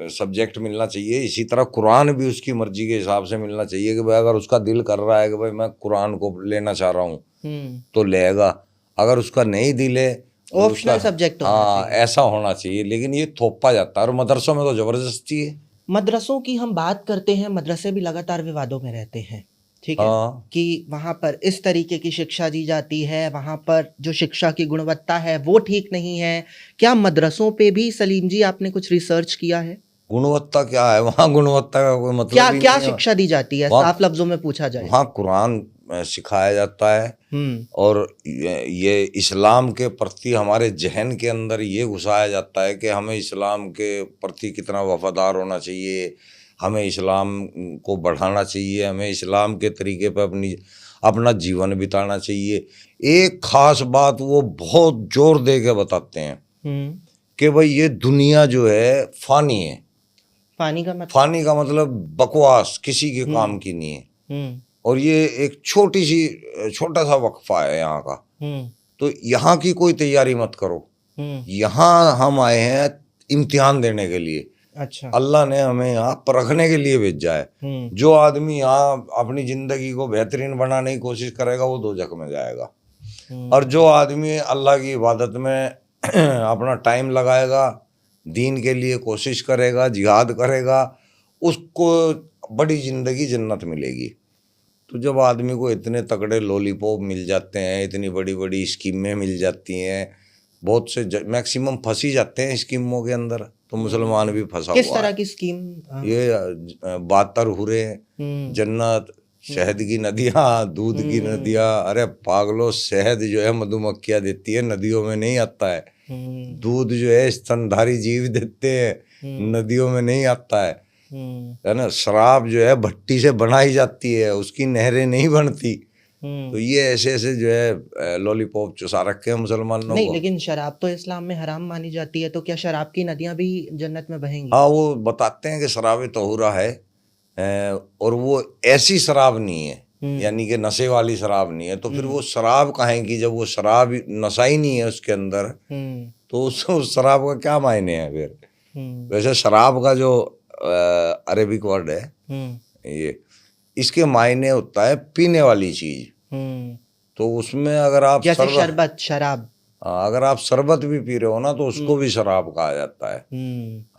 सब्जेक्ट मिलना चाहिए। इसी तरह कुरान भी उसकी मर्जी के हिसाब से मिलना चाहिए कि भाई अगर उसका दिल कर रहा है कि भाई मैं कुरान को लेना चाह रहा हूँ तो लेगा। अगर उसका नहीं दिल है, ऑप्शनल सब्जेक्ट होना हाँ, चाहिए। ऐसा होना चाहिए। लेकिन ये थोपा जाता है और मदरसों में तो जबरदस्ती है। मदरसों की हम बात करते हैं, मदरसे भी लगातार विवादों में रहते हैं। ठीक है, हाँ, कि वहां पर इस तरीके की शिक्षा दी जाती है, वहां पर जो शिक्षा की गुणवत्ता है वो ठीक नहीं है। क्या मदरसों पे भी सलीम जी आपने कुछ रिसर्च किया है? गुणवत्ता क्या है वहाँ? गुणवत्ता का कोई मतलब क्या ही क्या नहीं है। शिक्षा दी जाती है, वहाँ साफ लफ्जों में पूछा जाए? वहाँ कुरान सिखाया जाता है। और ये इस्लाम के प्रति हमारे जहन के अंदर ये घुसाया जाता है कि हमें इस्लाम के प्रति कितना वफादार होना चाहिए, हमें इस्लाम को बढ़ाना चाहिए, हमें इस्लाम के तरीके पर अपना जीवन बिताना चाहिए। एक खास बात वो बहुत जोर दे के बताते हैं कि भाई ये दुनिया जो है फानी है। फानी का मतलब बकवास, किसी के काम की नहीं है। और ये एक छोटा सा वक्फा है यहाँ का। तो यहाँ की कोई तैयारी मत करो। यहाँ हम आए हैं इम्तिहान देने के लिए। अच्छा। अल्लाह ने हमें यहाँ परखने के लिए भेजा है। जो आदमी यहाँ अपनी जिंदगी को बेहतरीन बनाने की कोशिश करेगा वो दोजख में जाएगा। और जो आदमी अल्लाह की इबादत में अपना टाइम लगाएगा, दीन के लिए कोशिश करेगा, जिहाद करेगा, उसको बड़ी जिंदगी जन्नत मिलेगी। तो जब आदमी को इतने तगड़े लॉलीपॉप मिल जाते हैं, इतनी बड़ी बड़ी स्कीमें मिल जाती हैं, बहुत से मैक्सिमम फंसी जाते हैं स्कीमों के अंदर, तो मुसलमान भी फंसा हुआ है। किस तरह की स्कीम? ये बातर हुरे, जन्नत, शहद की नदियाँ, दूध की नदियाँ। अरे पागलो, शहद जो है मधुमक्खियाँ देती है, नदियों में नहीं आता है। दूध जो है स्तनधारी जीव देते हैं, नदियों में नहीं आता है ना। शराब जो है भट्टी से बनाई जाती है, उसकी नहरें नहीं बनती। तो ये ऐसे ऐसे जो है लॉलीपॉप चुसा रखे हैं मुसलमानों नहीं, को। लेकिन शराब तो इस्लाम में हराम मानी जाती है, तो क्या शराब की नदियां भी जन्नत में बहेंगी? हाँ, वो बताते हैं कि शराब तहुरा है, और वो ऐसी शराब नहीं है, यानी कि नशे वाली शराब नहीं है। तो फिर वो शराब कहाँ की, जब वो शराब नशा ही नहीं है उसके अंदर, तो उस शराब का क्या मायने है फिर? वैसे शराब का जो अरेबिक वर्ड है ये, इसके मायने होता है पीने वाली चीज। तो उसमें अगर आप जैसे शरबत, शराब, अगर आप शरबत भी पी रहे हो ना तो उसको भी शराब कहा जाता है।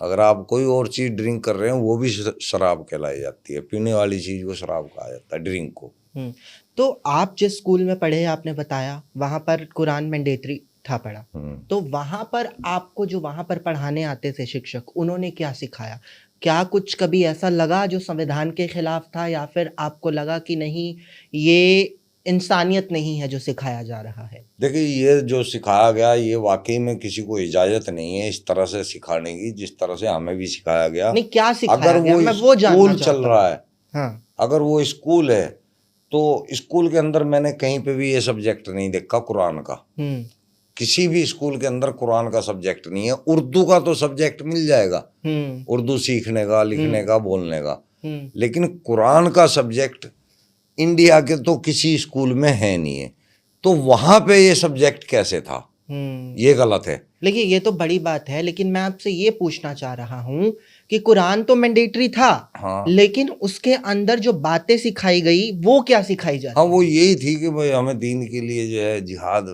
अगर आप कोई और चीज ड्रिंक कर रहे हो वो भी शराब कहलाई जाती है। पीने वाली चीज को शराब कहा जाता है, ड्रिंक को। तो आप जिस स्कूल में पढ़े, आपने बताया वहां पर कुरान मैंडेटरी था पढ़ा, तो वहां पर आपको जो वहां पर पढ़ाने आते थे शिक्षक, उन्होंने क्या सिखाया? क्या कुछ कभी ऐसा लगा जो संविधान के खिलाफ था, या फिर आपको लगा कि नहीं, ये इंसानियत नहीं है जो सिखाया जा रहा है? देखिए, ये जो सिखाया गया ये वाकई में किसी को इजाजत नहीं है इस तरह से सिखाने की, जिस तरह से हमें भी सिखाया गया। नहीं, क्या सिखाया अगर गया, वो मैं वो जानना स्कूल चल चाहता रहा हूँ। है, हाँ। अगर वो स्कूल है, तो स्कूल के अंदर मैंने कहीं पे भी ये सब्जेक्ट नहीं देखा कुरान का। किसी भी स्कूल के अंदर कुरान का सब्जेक्ट नहीं है। उर्दू का तो सब्जेक्ट मिल जाएगा, उर्दू सीखने का, लिखने का, बोलने का, लेकिन कुरान का सब्जेक्ट इंडिया के तो किसी स्कूल में है नहीं है। तो वहां पे ये सब्जेक्ट कैसे था, ये गलत है। लेकिन ये तो बड़ी बात है, लेकिन मैं आपसे ये पूछना चाह रहा हूँ कि कुरान तो मैंडेटरी था, हाँ, लेकिन उसके अंदर जो बातें सिखाई गई वो क्या सिखाई जाती? हाँ, वो यही थी कि भाई हमें दीन के लिए जो है जिहाद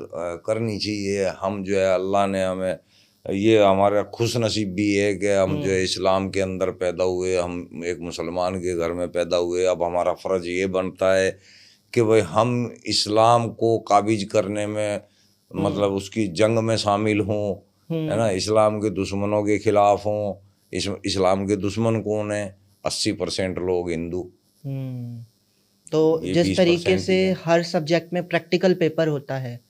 करनी चाहिए। हम जो है अल्लाह ने हमें, ये हमारा खुश नसीब भी है कि हम जो है इस्लाम के अंदर पैदा हुए, हम एक मुसलमान के घर में पैदा हुए। अब हमारा फ़र्ज ये बनता है कि भाई हम इस्लाम को काबिज करने में, मतलब उसकी जंग में शामिल हों, है ना, इस्लाम के दुश्मनों के खिलाफ हों। इस्लाम के दुश्मन कौन है? 80% लोग हिंदू, तो ये जिस 20% तरीके से ही है। हर सब्जेक्ट में प्रैक्टिकल पेपर होता है,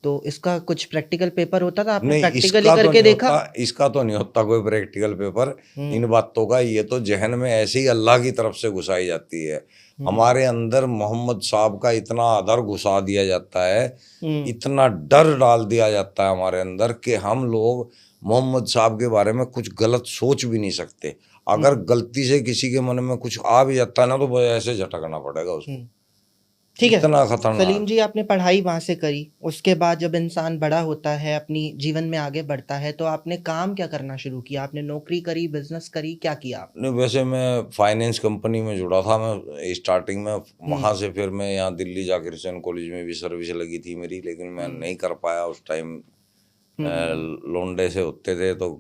तो इसका कुछ प्रैक्टिकल पेपर होता था? आपने नहीं, प्रैक्टिकली इसका तो करके नहीं देखा? होता, इसका तो नहीं होता कोई प्रैक्टिकल पेपर इन बातों का। ये तो जहन में ऐसे ही अल्लाह की तरफ से घुसाई जाती है। हमारे अंदर मोहम्मद साहब का इतना आदर घुसा दिया जाता है, इतना डर डाल दिया जाता है हमारे अंदर कि हम लोग मोहम्मद साहब के बारे में कुछ गलत सोच भी नहीं सकते। अगर गलती से किसी के मन में कुछ आ भी जाता है ना, तो वो ऐसे झटकना पड़ेगा उसको। ठीक है इतना खतरनाक। सलीम जी, आपने पढ़ाई वहां से करी, उसके बाद जब इंसान बड़ा होता है, अपनी जीवन में आगे बढ़ता है, तो आपने काम क्या करना शुरू किया? आपने नौकरी करी, बिजनेस करी, क्या किया आपने? नहीं, वैसे मैं फाइनेंस कंपनी में जुड़ा था मैं स्टार्टिंग में। वहाँ से फिर मैं यहाँ दिल्ली जाकर क्रिश्चियन कॉलेज में भी सर्विस लगी थी मेरी, लेकिन मैं नहीं कर पाया उस टाइम। लोंडे से होते थे तो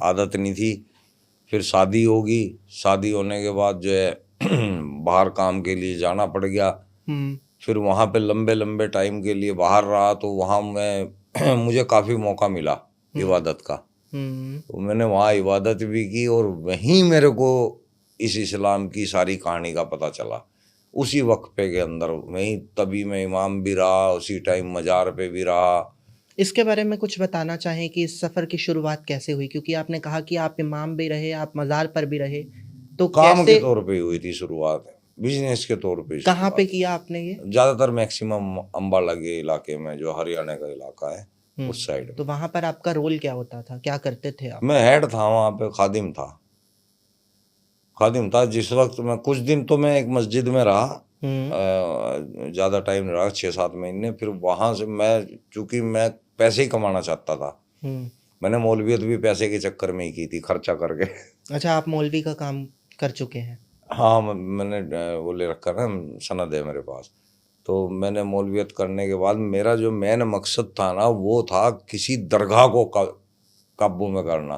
आदत नहीं थी। फिर शादी होगी, शादी होने के बाद जो है बाहर काम के लिए जाना पड़ गया। फिर वहाँ पे लंबे लंबे टाइम के लिए बाहर रहा, तो वहाँ मैं मुझे काफ़ी मौका मिला इबादत का। तो मैंने वहाँ इबादत भी की, और वहीं मेरे को इस इस्लाम की सारी कहानी का पता चला उसी वक्फे के अंदर। वहीं तभी मैं इमाम भी रहा, उसी टाइम मज़ार पे भी रहा। इसके बारे में कुछ बताना चाहें कि इस सफ़र की शुरुआत कैसे हुई? क्योंकि आपने कहा कि आप इमाम भी रहे, आप मज़ार पर भी रहे, तो काम कैसे? के तौर पे हुई थी शुरुआत, बिजनेस के तौर पे कहाँ पे शुरुआत। किया आपने ये? ज़्यादातर मैक्सिमम अम्बाला के इलाके में, जो हरियाणा का इलाका है, उस साइड तो में। वहाँ पर आपका रोल क्या होता था, क्या करते थे आप? मैं हेड था वहाँ पे, खादिम था। खादिम था जिस वक्त मैं, कुछ दिन तो मैं एक मस्जिद में रहा, ज़्यादा टाइम नहीं रहा, 6-7 महीने। फिर वहाँ से मैं, चूँकि मैं पैसे ही कमाना चाहता था, मैंने मौलवियत भी पैसे के चक्कर में ही की थी, खर्चा करके। अच्छा, आप मौलवी का काम कर चुके हैं? हाँ, मैंने वो ले रखा ना, सनद है मेरे पास। तो मैंने मौलवियत करने के बाद मेरा जो मेन मकसद था ना, वो था किसी दरगाह को काबू में करना।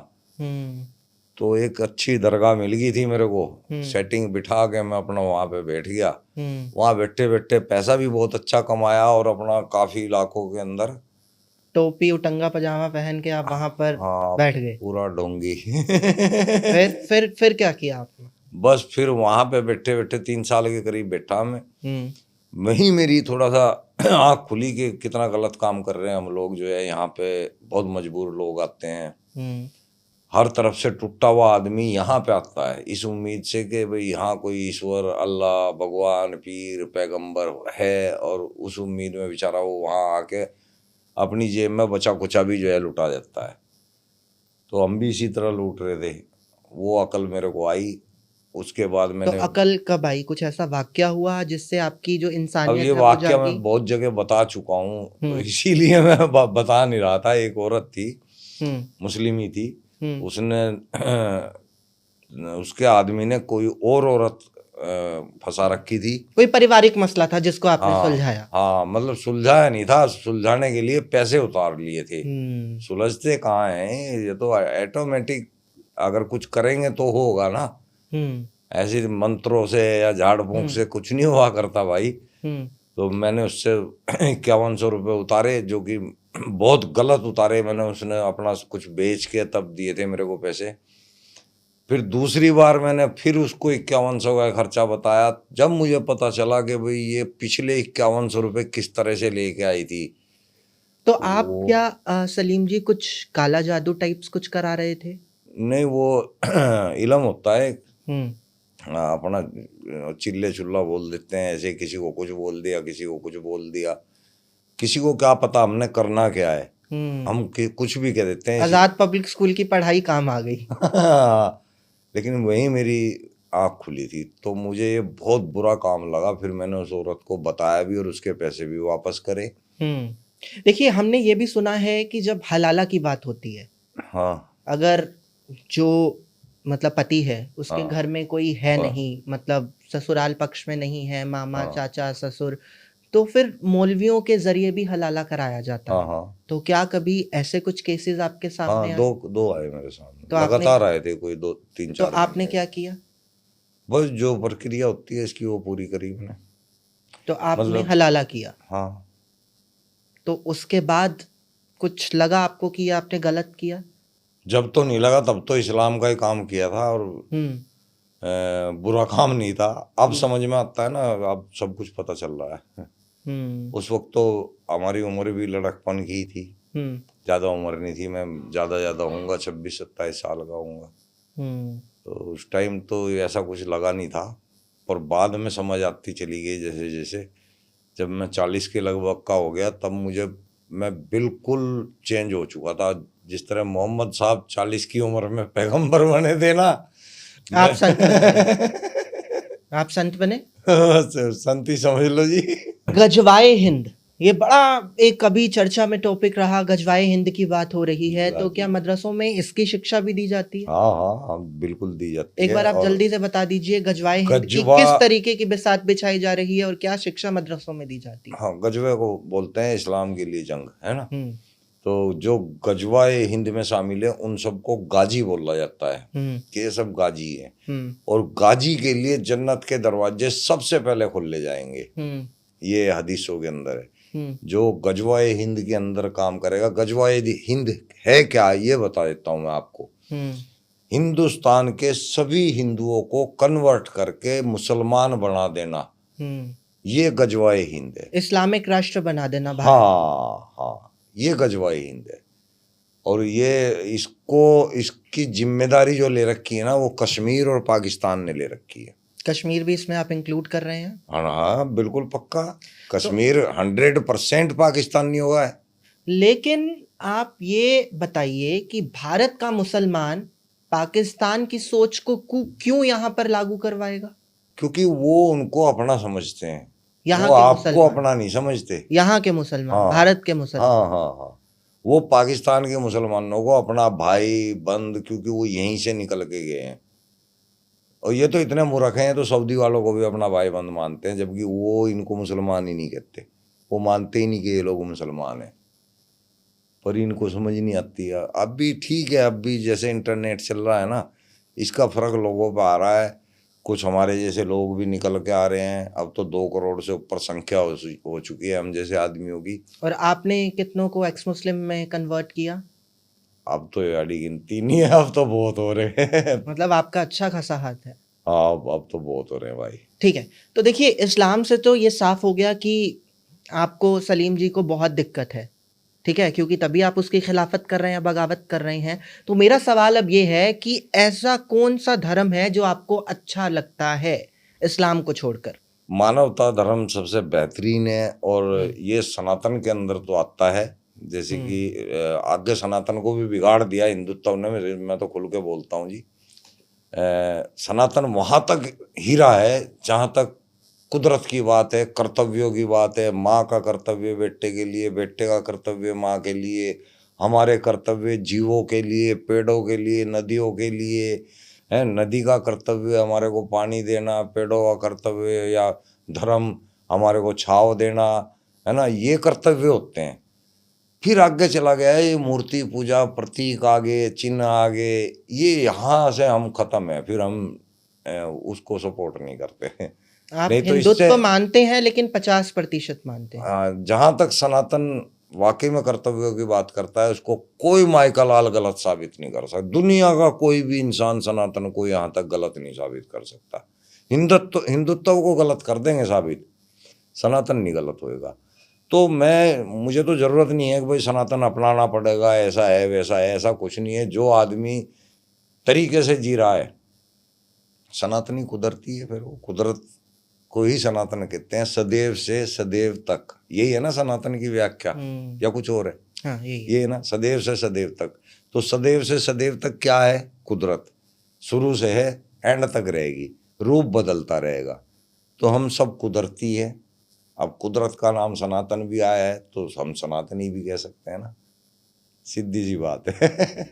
तो एक अच्छी दरगाह मिल गई थी मेरे को, सेटिंग बिठा के मैं अपना वहाँ पे बैठ गया। वहाँ बैठे बैठे पैसा भी बहुत अच्छा कमाया, और अपना काफ़ी इलाकों के अंदर टोपी उटंगा पजामा पहन के आप वहाँ पर बैठ गए? पूरा ढोंगी। फिर क्या किया आपने? बस फिर वहाँ पे बैठे बैठे 3 साल के करीब बैठा मैं। वहीं मेरी थोड़ा सा आँख खुली कि कितना गलत काम कर रहे हैं हम लोग। जो है यहाँ पे बहुत मजबूर लोग आते हैं, हर तरफ से टूटा हुआ आदमी यहाँ पे आता है इस उम्मीद से कि भाई यहाँ कोई ईश्वर, अल्लाह, भगवान, पीर, पैगंबर है, और उस उम्मीद में बेचारा वो वहाँ आके अपनी जेब में बचा कुचा भी जो है लुटा जाता है। तो हम भी इसी तरह लूट रहे थे। वो अकल मेरे को आई। उसके बाद तो मैंने, अकल कब आई? कुछ ऐसा वाकया हुआ जिससे आपकी जो अब इंसानियत ये है वो वाक्य जागी? मैं बहुत जगह बता चुका हूँ, तो इसीलिए मैं बता नहीं रहा था। एक औरत थी, मुस्लिम ही थी, उसने उसके आदमी ने कोई और औरत फंसा रखी थी। कोई पारिवारिक मसला था जिसको आपने हाँ, सुलझाया? हाँ, मतलब सुलझाया नहीं था, सुलझाने के लिए पैसे उतार लिए थे। सुलझते कहाँ हैं, ये तो ऑटोमेटिक अगर कुछ करेंगे तो होगा ना। ऐसे मंत्रों से या झाड़ फूंक से कुछ नहीं हुआ करता भाई। तो मैंने उससे 5100 रुपये उतारे, जो कि बहुत गलत उतारे मैंने। उसने अपना कुछ बेच के तब दिए थे मेरे को पैसे। फिर दूसरी बार मैंने फिर उसको 5100 का खर्चा बताया। जब मुझे पता चला कि भाई ये पिछले 5100 रुपये किस तरह से लेके आई थी, तो आप वो क्या सलीम जी कुछ काला जादू टाइप्स कुछ करा रहे थे? नहीं, वो इलम होता है हम्म। अपना, चिल्ले चुल्ला बोल देते हैं ऐसे, किसी को कुछ बोल दिया, किसी को कुछ बोल दिया, किसी को क्या पता हमने करना क्या है, हम कुछ भी कह देते हैं आजाद पब्लिक स्कूल की पढ़ाई काम आ गई। लेकिन वही मेरी आँख खुली थी, तो मुझे ये बहुत बुरा काम लगा। फिर मैंने उस औरत को बताया भी और उसके पैसे भी वापस करे। देखिए, हमने ये भी सुना है कि जब हलाला की बात होती है, हाँ, अगर जो मतलब पति है उसके हाँ, घर में कोई है हाँ, नहीं, मतलब ससुराल पक्ष में नहीं है, मामा हाँ, चाचा ससुर, तो फिर मौलवियों के जरिए भी हलाला कराया जाता हाँ, है। हाँ, तो क्या कभी ऐसे कुछ केसेस आपके सामने हाँ, आए? दो दो आए मेरे सामने, तो आपने लगातार आए थे, कोई 2 3 तो 4 आपने महीने। क्या किया? बस जो प्रक्रिया होती है इसकी वो पूरी करी मैंने। तो आपने मतलब हलाला किया, हाँ, तो उसके बाद कुछ लगा आपको कि ये आपने गलत किया? जब तो नहीं लगा, तब तो इस्लाम का ही काम किया था और हम्म। बुरा काम नहीं था। अब समझ में आता है ना, अब सब कुछ पता चल रहा है। हम्म। उस वक्त तो हमारी उम्र भी लड़कपन की थी, हम्म। ज़्यादा उम्र नहीं थी। मैं ज़्यादा होऊंगा 26 27 साल का होऊंगा। हम्म। तो उस टाइम तो ऐसा कुछ लगा नहीं था, पर बाद में समझ आती चली गई जैसे जैसे। जब मैं 40 के लगभग का हो गया तब मैं बिल्कुल चेंज हो चुका था। जिस तरह मोहम्मद साहब 40 की उम्र में पैगंबर बने थे ना, आप संत बन गए? मैं आप संत बने? संती समझ लो जी। गजवाए हिंद, ये बड़ा एक कभी चर्चा में टॉपिक रहा, गजवाए हिंद की बात हो रही है, तो क्या मदरसों में इसकी शिक्षा भी दी जाती है? हाँ, हाँ, हाँ, बिल्कुल दी जाती एक है। बार आप और जल्दी से बता दीजिए, गजवाए हिंद की गजवा, किस तरीके की बिसात बिछाई जा रही है और क्या शिक्षा मदरसों में दी जाती है? हाँ, गजवे को बोलते हैं इस्लाम के लिए जंग, है ना। हम्म। तो जो गजवाए हिंद में शामिल है उन सबको गाजी बोला जाता है, कि ये सब गाजी है। और गाजी के लिए जन्नत के दरवाजे सबसे पहले खोले जाएंगे, ये हदीसों के अंदर है। जो गजवाए हिंद के अंदर काम करेगा, गजवाए हिंद है क्या ये बता देता हूँ मैं आपको। हिंदुस्तान के सभी हिंदुओं को कन्वर्ट करके मुसलमान बना देना, ये गजवाए हिंद है। इस्लामिक राष्ट्र बना देना भारत। हाँ, हाँ, ये गजवाए हिंद है। और ये इसकी जिम्मेदारी जो ले रखी है ना, वो कश्मीर और पाकिस्तान ने ले रखी है। कश्मीर भी इसमें आप इंक्लूड कर रहे हैं? हाँ, बिल्कुल पक्का। कश्मीर 100% पाकिस्तानी होगा है। लेकिन आप ये बताइए कि भारत का मुसलमान पाकिस्तान की सोच को क्यों यहाँ पर लागू करवाएगा? क्योंकि वो उनको अपना समझते हैं, यहाँ वो के आपको मुसलमान, अपना नहीं समझते। यहाँ के मुसलमान, हाँ, भारत के मुसलमान। हाँ, हाँ, हाँ, वो पाकिस्तान के मुसलमानों को अपना भाई बंद, क्योंकि वो यहीं से निकल के गए हैं। और ये तो इतने मूर्ख हैं, तो सऊदी वालों को भी अपना भाई बंद मानते हैं, जबकि वो इनको मुसलमान ही नहीं कहते। वो मानते ही नहीं कि ये लोग मुसलमान हैं, पर इनको समझ नहीं आती है। अब भी ठीक है, अब भी जैसे इंटरनेट चल रहा है ना, इसका फर्क लोगों पर आ रहा है। कुछ हमारे जैसे लोग भी निकल के आ रहे हैं। अब तो 2 करोड़ से ऊपर संख्या हो चुकी है हम जैसे आदमियों की। और आपने कितनों को एक्स मुस्लिम में कन्वर्ट किया? अब तो यारी गिनती नहीं है, अब तो बहुत हो रहे हैं। मतलब आपका अच्छा खासा हाथ है। हाँ, अब तो बहुत हो रहे हैं भाई। ठीक है, तो देखिए, इस्लाम से तो ये साफ हो गया कि आपको सलीम जी को बहुत दिक्कत है, ठीक है, क्योंकि तभी आप उसकी खिलाफत कर रहे हैं, बगावत कर रहे हैं। तो मेरा सवाल अब ये है कि ऐसा कौन सा धर्म है जो आपको अच्छा लगता है इस्लाम को छोड़कर? मानवता धर्म सबसे बेहतरीन है, और ये सनातन के अंदर तो आता है। जैसे कि आगे सनातन को भी बिगाड़ दिया हिंदुत्व ने, मैं तो खुल के बोलता हूँ जी। सनातन वहाँ तक हीरा है जहाँ तक कुदरत की बात है, कर्तव्यों की बात है। माँ का कर्तव्य बेटे के लिए, बेटे का कर्तव्य माँ के लिए, हमारे कर्तव्य जीवों के लिए, पेड़ों के लिए, नदियों के लिए है। नदी का कर्तव्य हमारे को पानी देना, पेड़ों का कर्तव्य या धर्म हमारे को छांव देना, है ना, ये कर्तव्य होते हैं। फिर आगे चला गया है ये मूर्ति पूजा, प्रतीक आगे, चिन्ह आगे, ये यहाँ से हम खत्म है। फिर हम उसको सपोर्ट नहीं करते। आप नहीं तो हिंदुत्व इससे मानते हैं लेकिन 50% मानते हैं। जहाँ तक सनातन वाकई में कर्तव्यों की बात करता है, उसको कोई माइका लाल गलत साबित नहीं कर सकता। दुनिया का कोई भी इंसान सनातन को यहाँ तक गलत नहीं साबित कर सकता। हिंदुत्व को गलत कर देंगे साबित, सनातन नहीं गलत होएगा। तो मुझे तो ज़रूरत नहीं है कि भाई सनातन अपनाना पड़ेगा, ऐसा है वैसा है, ऐसा कुछ नहीं है। जो आदमी तरीके से जी रहा है, सनातनी कुदरती है, फिर वो कुदरत को ही सनातन कहते हैं। सदैव से सदैव तक, यही है ना सनातन की व्याख्या, या कुछ और है? हाँ, ये है ना, सदैव से सदैव तक। तो सदैव से सदैव तक क्या है? कुदरत शुरू से है, एंड तक रहेगी, रूप बदलता रहेगा। तो हम सब कुदरती है। अब कुदरत का नाम सनातन भी आया है तो हम सनातनी भी कह सकते हैं ना, सीधी सी बात है।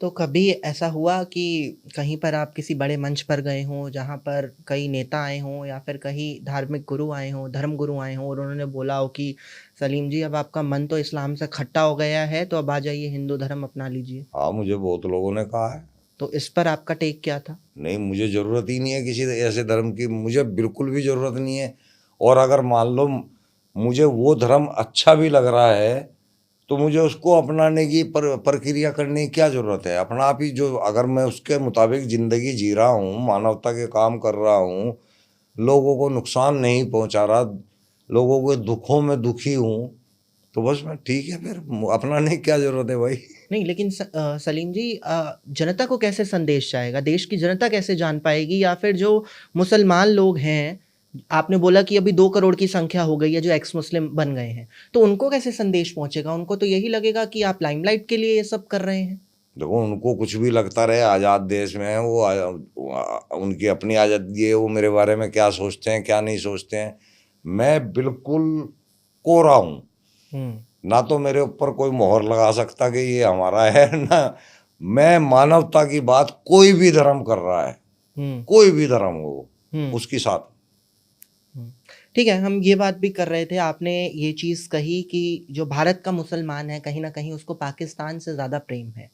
तो कभी ऐसा हुआ कि कहीं पर आप किसी बड़े मंच पर गए हों, जहाँ पर कई नेता आए हों या फिर कहीं धार्मिक गुरु आए हों, धर्म गुरु आए हों, और उन्होंने बोला हो कि सलीम जी, अब आपका मन तो इस्लाम से खट्टा हो गया है, तो अब आ जाइए हिंदू धर्म अपना लीजिए? हाँ, मुझे बहुत लोगों ने कहा है। तो इस पर आपका टेक क्या था? नहीं, मुझे ज़रूरत ही नहीं है किसी ऐसे धर्म की, मुझे बिल्कुल भी ज़रूरत नहीं है। और अगर मान लो मुझे वो धर्म अच्छा भी लग रहा है तो मुझे उसको अपनाने की प्रक्रिया करने की क्या ज़रूरत है? अपना आप ही जो, अगर मैं उसके मुताबिक ज़िंदगी जी रहा हूँ, मानवता के काम कर रहा हूँ, लोगों को नुकसान नहीं पहुँचा रहा, लोगों के दुखों में दुखी हूँ, तो बस मैं ठीक है, फिर अपनाने की क्या ज़रूरत है भाई? नहीं, लेकिन सलीम जी, जनता को कैसे संदेश जाएगा? देश की जनता कैसे जान पाएगी? या फिर जो मुसलमान लोग हैं, आपने बोला कि अभी 2 करोड़ की संख्या हो गई है जो एक्स मुस्लिम बन गए हैं, तो उनको कैसे संदेश पहुंचेगा? उनको तो यही लगेगा कि आप लाइमलाइट के लिए ये सब कर रहे हैं। देखो, उनको कुछ भी लगता रहे, आज़ाद देश में है वो, उनकी अपनी आज़ादी है, वो मेरे बारे में क्या सोचते हैं क्या नहीं सोचते हैं। मैं बिल्कुल कोरा हूँ, ना तो मेरे ऊपर कोई मोहर लगा सकता कि ये हमारा है ना। मैं मानवता की बात, कोई भी धर्म कर रहा है, कोई भी धर्म हो, उसकी साथ। ठीक है, हम ये बात भी कर रहे थे, आपने ये चीज़ कही कि जो भारत का मुसलमान है, कहीं ना कहीं उसको पाकिस्तान से ज़्यादा प्रेम है।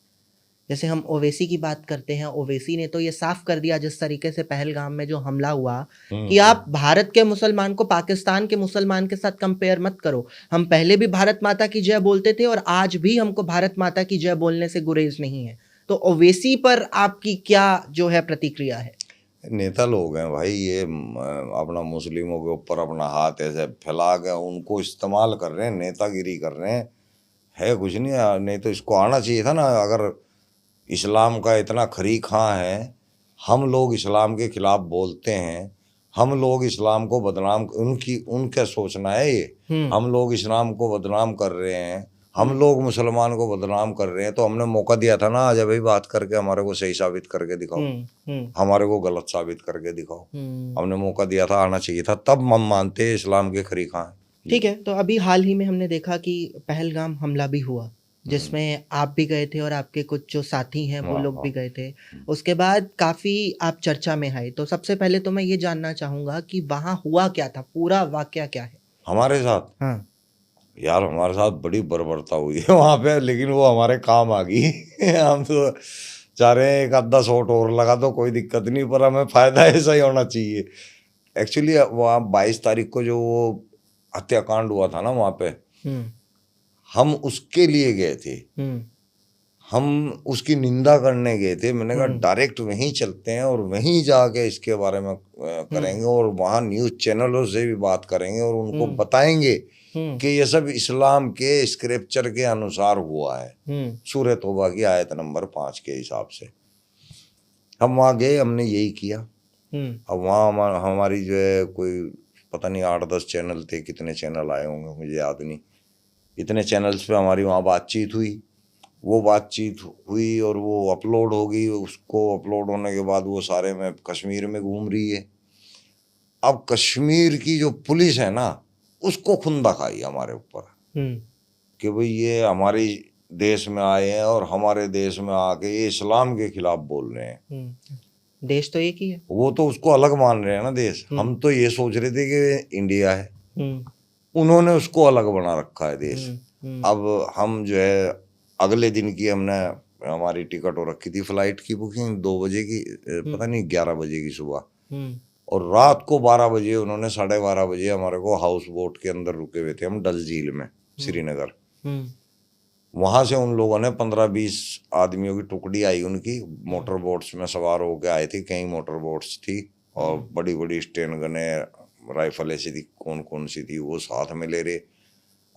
जैसे हम ओवैसी की बात करते हैं, ओवैसी ने तो ये साफ कर दिया जिस तरीके से पहलगाम में जो हमला हुआ, कि आप भारत के मुसलमान को पाकिस्तान के मुसलमान के साथ कंपेयर मत करो। हम पहले भी भारत माता की जय बोलते थे और आज भी हमको भारत माता की जय बोलने से गुरेज नहीं है। तो ओवैसी पर आपकी क्या जो है प्रतिक्रिया है? नेता लोग हैं भाई, ये अपना मुस्लिमों के ऊपर अपना हाथ ऐसे फैला के उनको इस्तेमाल कर रहे हैं, नेतागिरी कर रहे हैं। है कुछ नहीं तो इसको आना चाहिए था ना। अगर इस्लाम का इतना खरी खां है, हम लोग इस्लाम के खिलाफ बोलते हैं, हम लोग इस्लाम को बदनाम, उनका सोचना है ये, हम लोग इस्लाम को बदनाम कर रहे हैं, हम लोग मुसलमान को बदनाम कर रहे हैं, तो हमने मौका दिया था ना आज भाई बात करके, हमारे को सही साबित करके दिखाओ, हमारे को गलत साबित करके दिखाओ। हमने मौका दिया था, आना चाहिए था, तब हम मानते इस्लाम के खरी खां। ठीक है, तो अभी हाल ही में हमने देखा कि पहलगाम हमला भी हुआ, जिसमें आप भी गए थे और आपके कुछ जो साथी हैं वो लोग भी गए थे। उसके बाद काफ़ी आप चर्चा में आए। तो सबसे पहले तो मैं ये जानना चाहूँगा कि वहाँ हुआ क्या था, पूरा वाकया क्या है? हमारे साथ? हाँ। यार, हमारे साथ बड़ी बर्बरता हुई है वहाँ पे, लेकिन वो हमारे काम आ गई। हम तो चाह रहे हैं एक आधा शॉट और लगा तो कोई दिक्कत नहीं, पर हमें फ़ायदा ऐसा ही होना चाहिए। एक्चुअली वहाँ 22 तारीख को जो वो हत्याकांड हुआ था ना वहाँ पे, हम उसके लिए गए थे, हम उसकी निंदा करने गए थे। मैंने कहा डायरेक्ट वहीं चलते हैं और वहीं जाके इसके बारे में करेंगे, और वहाँ न्यूज़ चैनलों से भी बात करेंगे और उनको बताएंगे कि ये सब इस्लाम के स्क्रिप्चर के अनुसार हुआ है, सूरह तौबा की आयत नंबर 5 के हिसाब से। हम वहाँ गए, हमने यही किया। अब वहाँ हमारी जो है कोई पता नहीं 8-10 चैनल थे, कितने चैनल आए होंगे मुझे याद नहीं, इतने चैनल्स पे हमारी वहाँ बातचीत हुई। वो बातचीत हुई और वो अपलोड हो गई। उसको अपलोड होने के बाद वो सारे में कश्मीर में घूम रही है। अब कश्मीर की जो पुलिस है ना, उसको खुंदा खाई हमारे ऊपर कि भाई ये हमारे देश में आए हैं और हमारे देश में आके ये इस्लाम के खिलाफ बोल रहे हैं। देश तो एक ही है। वो तो उसको अलग मान रहे हैं ना देश। हम तो ये सोच रहे थे कि इंडिया है, उन्होंने उसको अलग बना रखा है देश। अब हम जो है अगले दिन की हमने हमारी टिकट हो रखी थी, फ्लाइट की बुकिंग 2 बजे की, पता नहीं 11 बजे की सुबह, और रात को 12 बजे उन्होंने 12:30 बजे हमारे को हाउस बोट के अंदर रुके हुए थे हम, डल झील में, श्रीनगर। वहां से उन लोगों ने 15-20 आदमियों की टुकड़ी आई उनकी, मोटर बोट्स में सवार होके आए थे, कई मोटर बोट्स थी और बड़ी बड़ी स्टेन गने राइफल ऐसी थी, कौन कौन सी थी, वो साथ में ले रहे।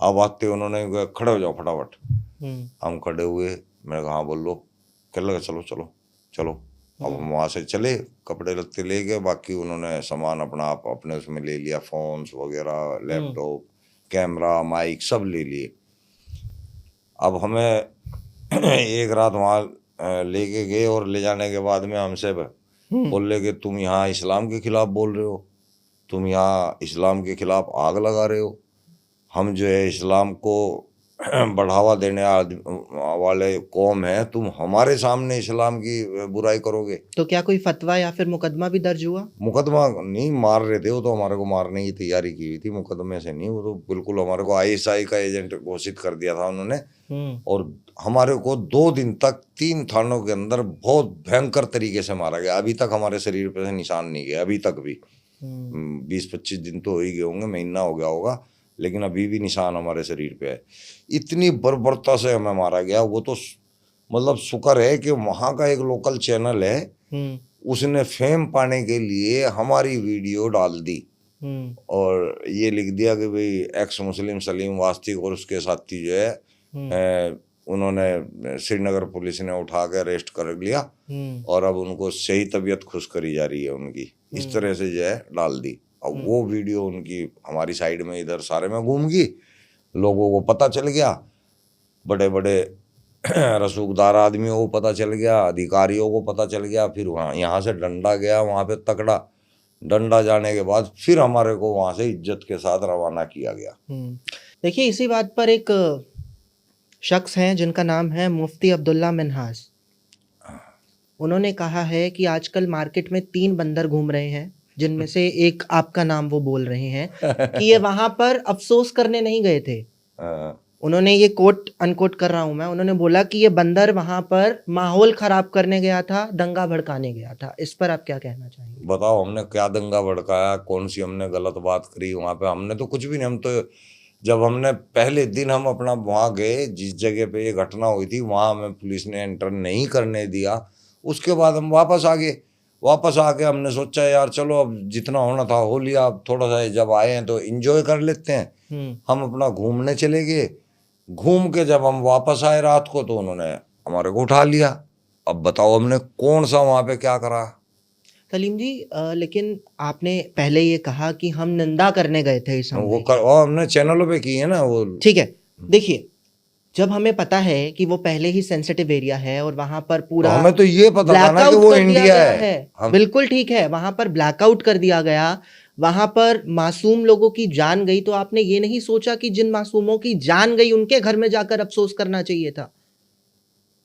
अब आते उन्होंने कहा, खड़े हो जाओ फटाफट। हम खड़े हुए, मैंने कहा हाँ बोलो, कह लगा चलो चलो चलो। अब हम वहाँ से चले, कपड़े लत्ते ले गए, बाकी उन्होंने सामान अपना आप अपने उसमें ले लिया, फोन्स वगैरह, लैपटॉप, कैमरा, माइक सब ले लिए। अब हमें एक रात वहाँ लेके गए और ले जाने के बाद में हमसे बोल रहे कि तुम यहाँ इस्लाम के खिलाफ बोल रहे हो, तुम यहाँ इस्लाम के खिलाफ आग लगा रहे हो, हम जो है इस्लाम को बढ़ावा देने वाले कौम है, तुम हमारे सामने इस्लाम की बुराई करोगे। तो क्या कोई फतवा या फिर मुकदमा भी दर्ज हुआ? मुकदमा नहीं, मार रहे थे वो तो, हमारे को मारने की तैयारी की हुई थी, मुकदमे से नहीं। वो तो बिल्कुल हमारे को ISI का एजेंट घोषित कर दिया था उन्होंने। और हमारे को 2 दिन तक 3 थानों के अंदर बहुत भयंकर तरीके से मारा गया। अभी तक हमारे शरीर पे से निशान नहीं गए, अभी तक भी 20-25 दिन तो हो ही गए होंगे, महीना हो गया होगा, लेकिन अभी भी निशान हमारे शरीर पे है। इतनी बर्बरता से हमें मारा गया। वो तो मतलब शुक्र है कि वहाँ का एक लोकल चैनल है, उसने फेम पाने के लिए हमारी वीडियो डाल दी और ये लिख दिया कि भाई एक्स मुस्लिम सलीम वास्तिक और उसके साथी जो है उन्होंने श्रीनगर पुलिस ने उठा के अरेस्ट कर लिया और अब उनको सही तबीयत खुश करी जा रही है उनकी, इस तरह से जो है डाल दी। अब वो वीडियो उनकी हमारी साइड में इधर सारे में घूम गई, लोगों को पता चल गया, बड़े बड़े रसूखदार आदमियों को पता चल गया, अधिकारियों को पता चल गया। फिर वहाँ यहाँ से डंडा गया वहाँ पे तकड़ा, डंडा जाने के बाद फिर हमारे को वहाँ से इज्जत के साथ रवाना किया गया। देखिए, इसी बात पर एक शख्स हैं जिनका नाम है मुफ्ती अब्दुल्ला मिन्हास। उन्होंने कहा है कि आजकल मार्केट में 3 बंदर घूम रहे हैं, जिनमें से एक आपका नाम वो बोल रहे हैं कि ये वहां पर अफसोस करने नहीं गए थे। उन्होंने ये कोट अनकोट कर रहा हूं मैं, उन्होंने बोला कि ये बंदर वहां पर माहौल खराब करने गया था, दंगा भड़काने गया था। इस पर आप क्या कहना चाहेंगे? बताओ, हमने क्या दंगा भड़काया, कौन सी हमने गलत बात करी वहाँ पे? हमने तो कुछ भी नहीं। हम तो जब हमने पहले दिन हम अपना वहाँ गए, जिस जगह पे ये घटना हुई थी वहाँ हमें पुलिस ने एंटर नहीं करने दिया। उसके बाद हम वापस आ गए। वापस आके हमने सोचा यार चलो अब जितना होना था हो लिया, अब थोड़ा सा जब आए हैं तो एंजॉय कर लेते हैं। हम अपना घूमने चले गए। घूम के जब हम वापस आए रात को तो उन्होंने हमारे को उठा लिया। अब बताओ हमने कौन सा वहाँ पे क्या करा? सलीम जी, लेकिन आपने पहले ये कहा कि हम निंदा करने गए थे इस हमले की। वो हमने चैनलों पे की है ना वो। ठीक है, देखिए, जब हमें पता है कि वो पहले ही सेंसिटिव एरिया है और वहां पर पूरा तो हमें तो ये पता था ना कि वो इंडिया है। बिल्कुल ठीक है, वहां पर ब्लैकआउट कर दिया गया, वहां पर मासूम लोगों की जान गई, तो आपने ये नहीं सोचा कि जिन मासूमों की जान गई उनके घर में जाकर अफसोस करना चाहिए था?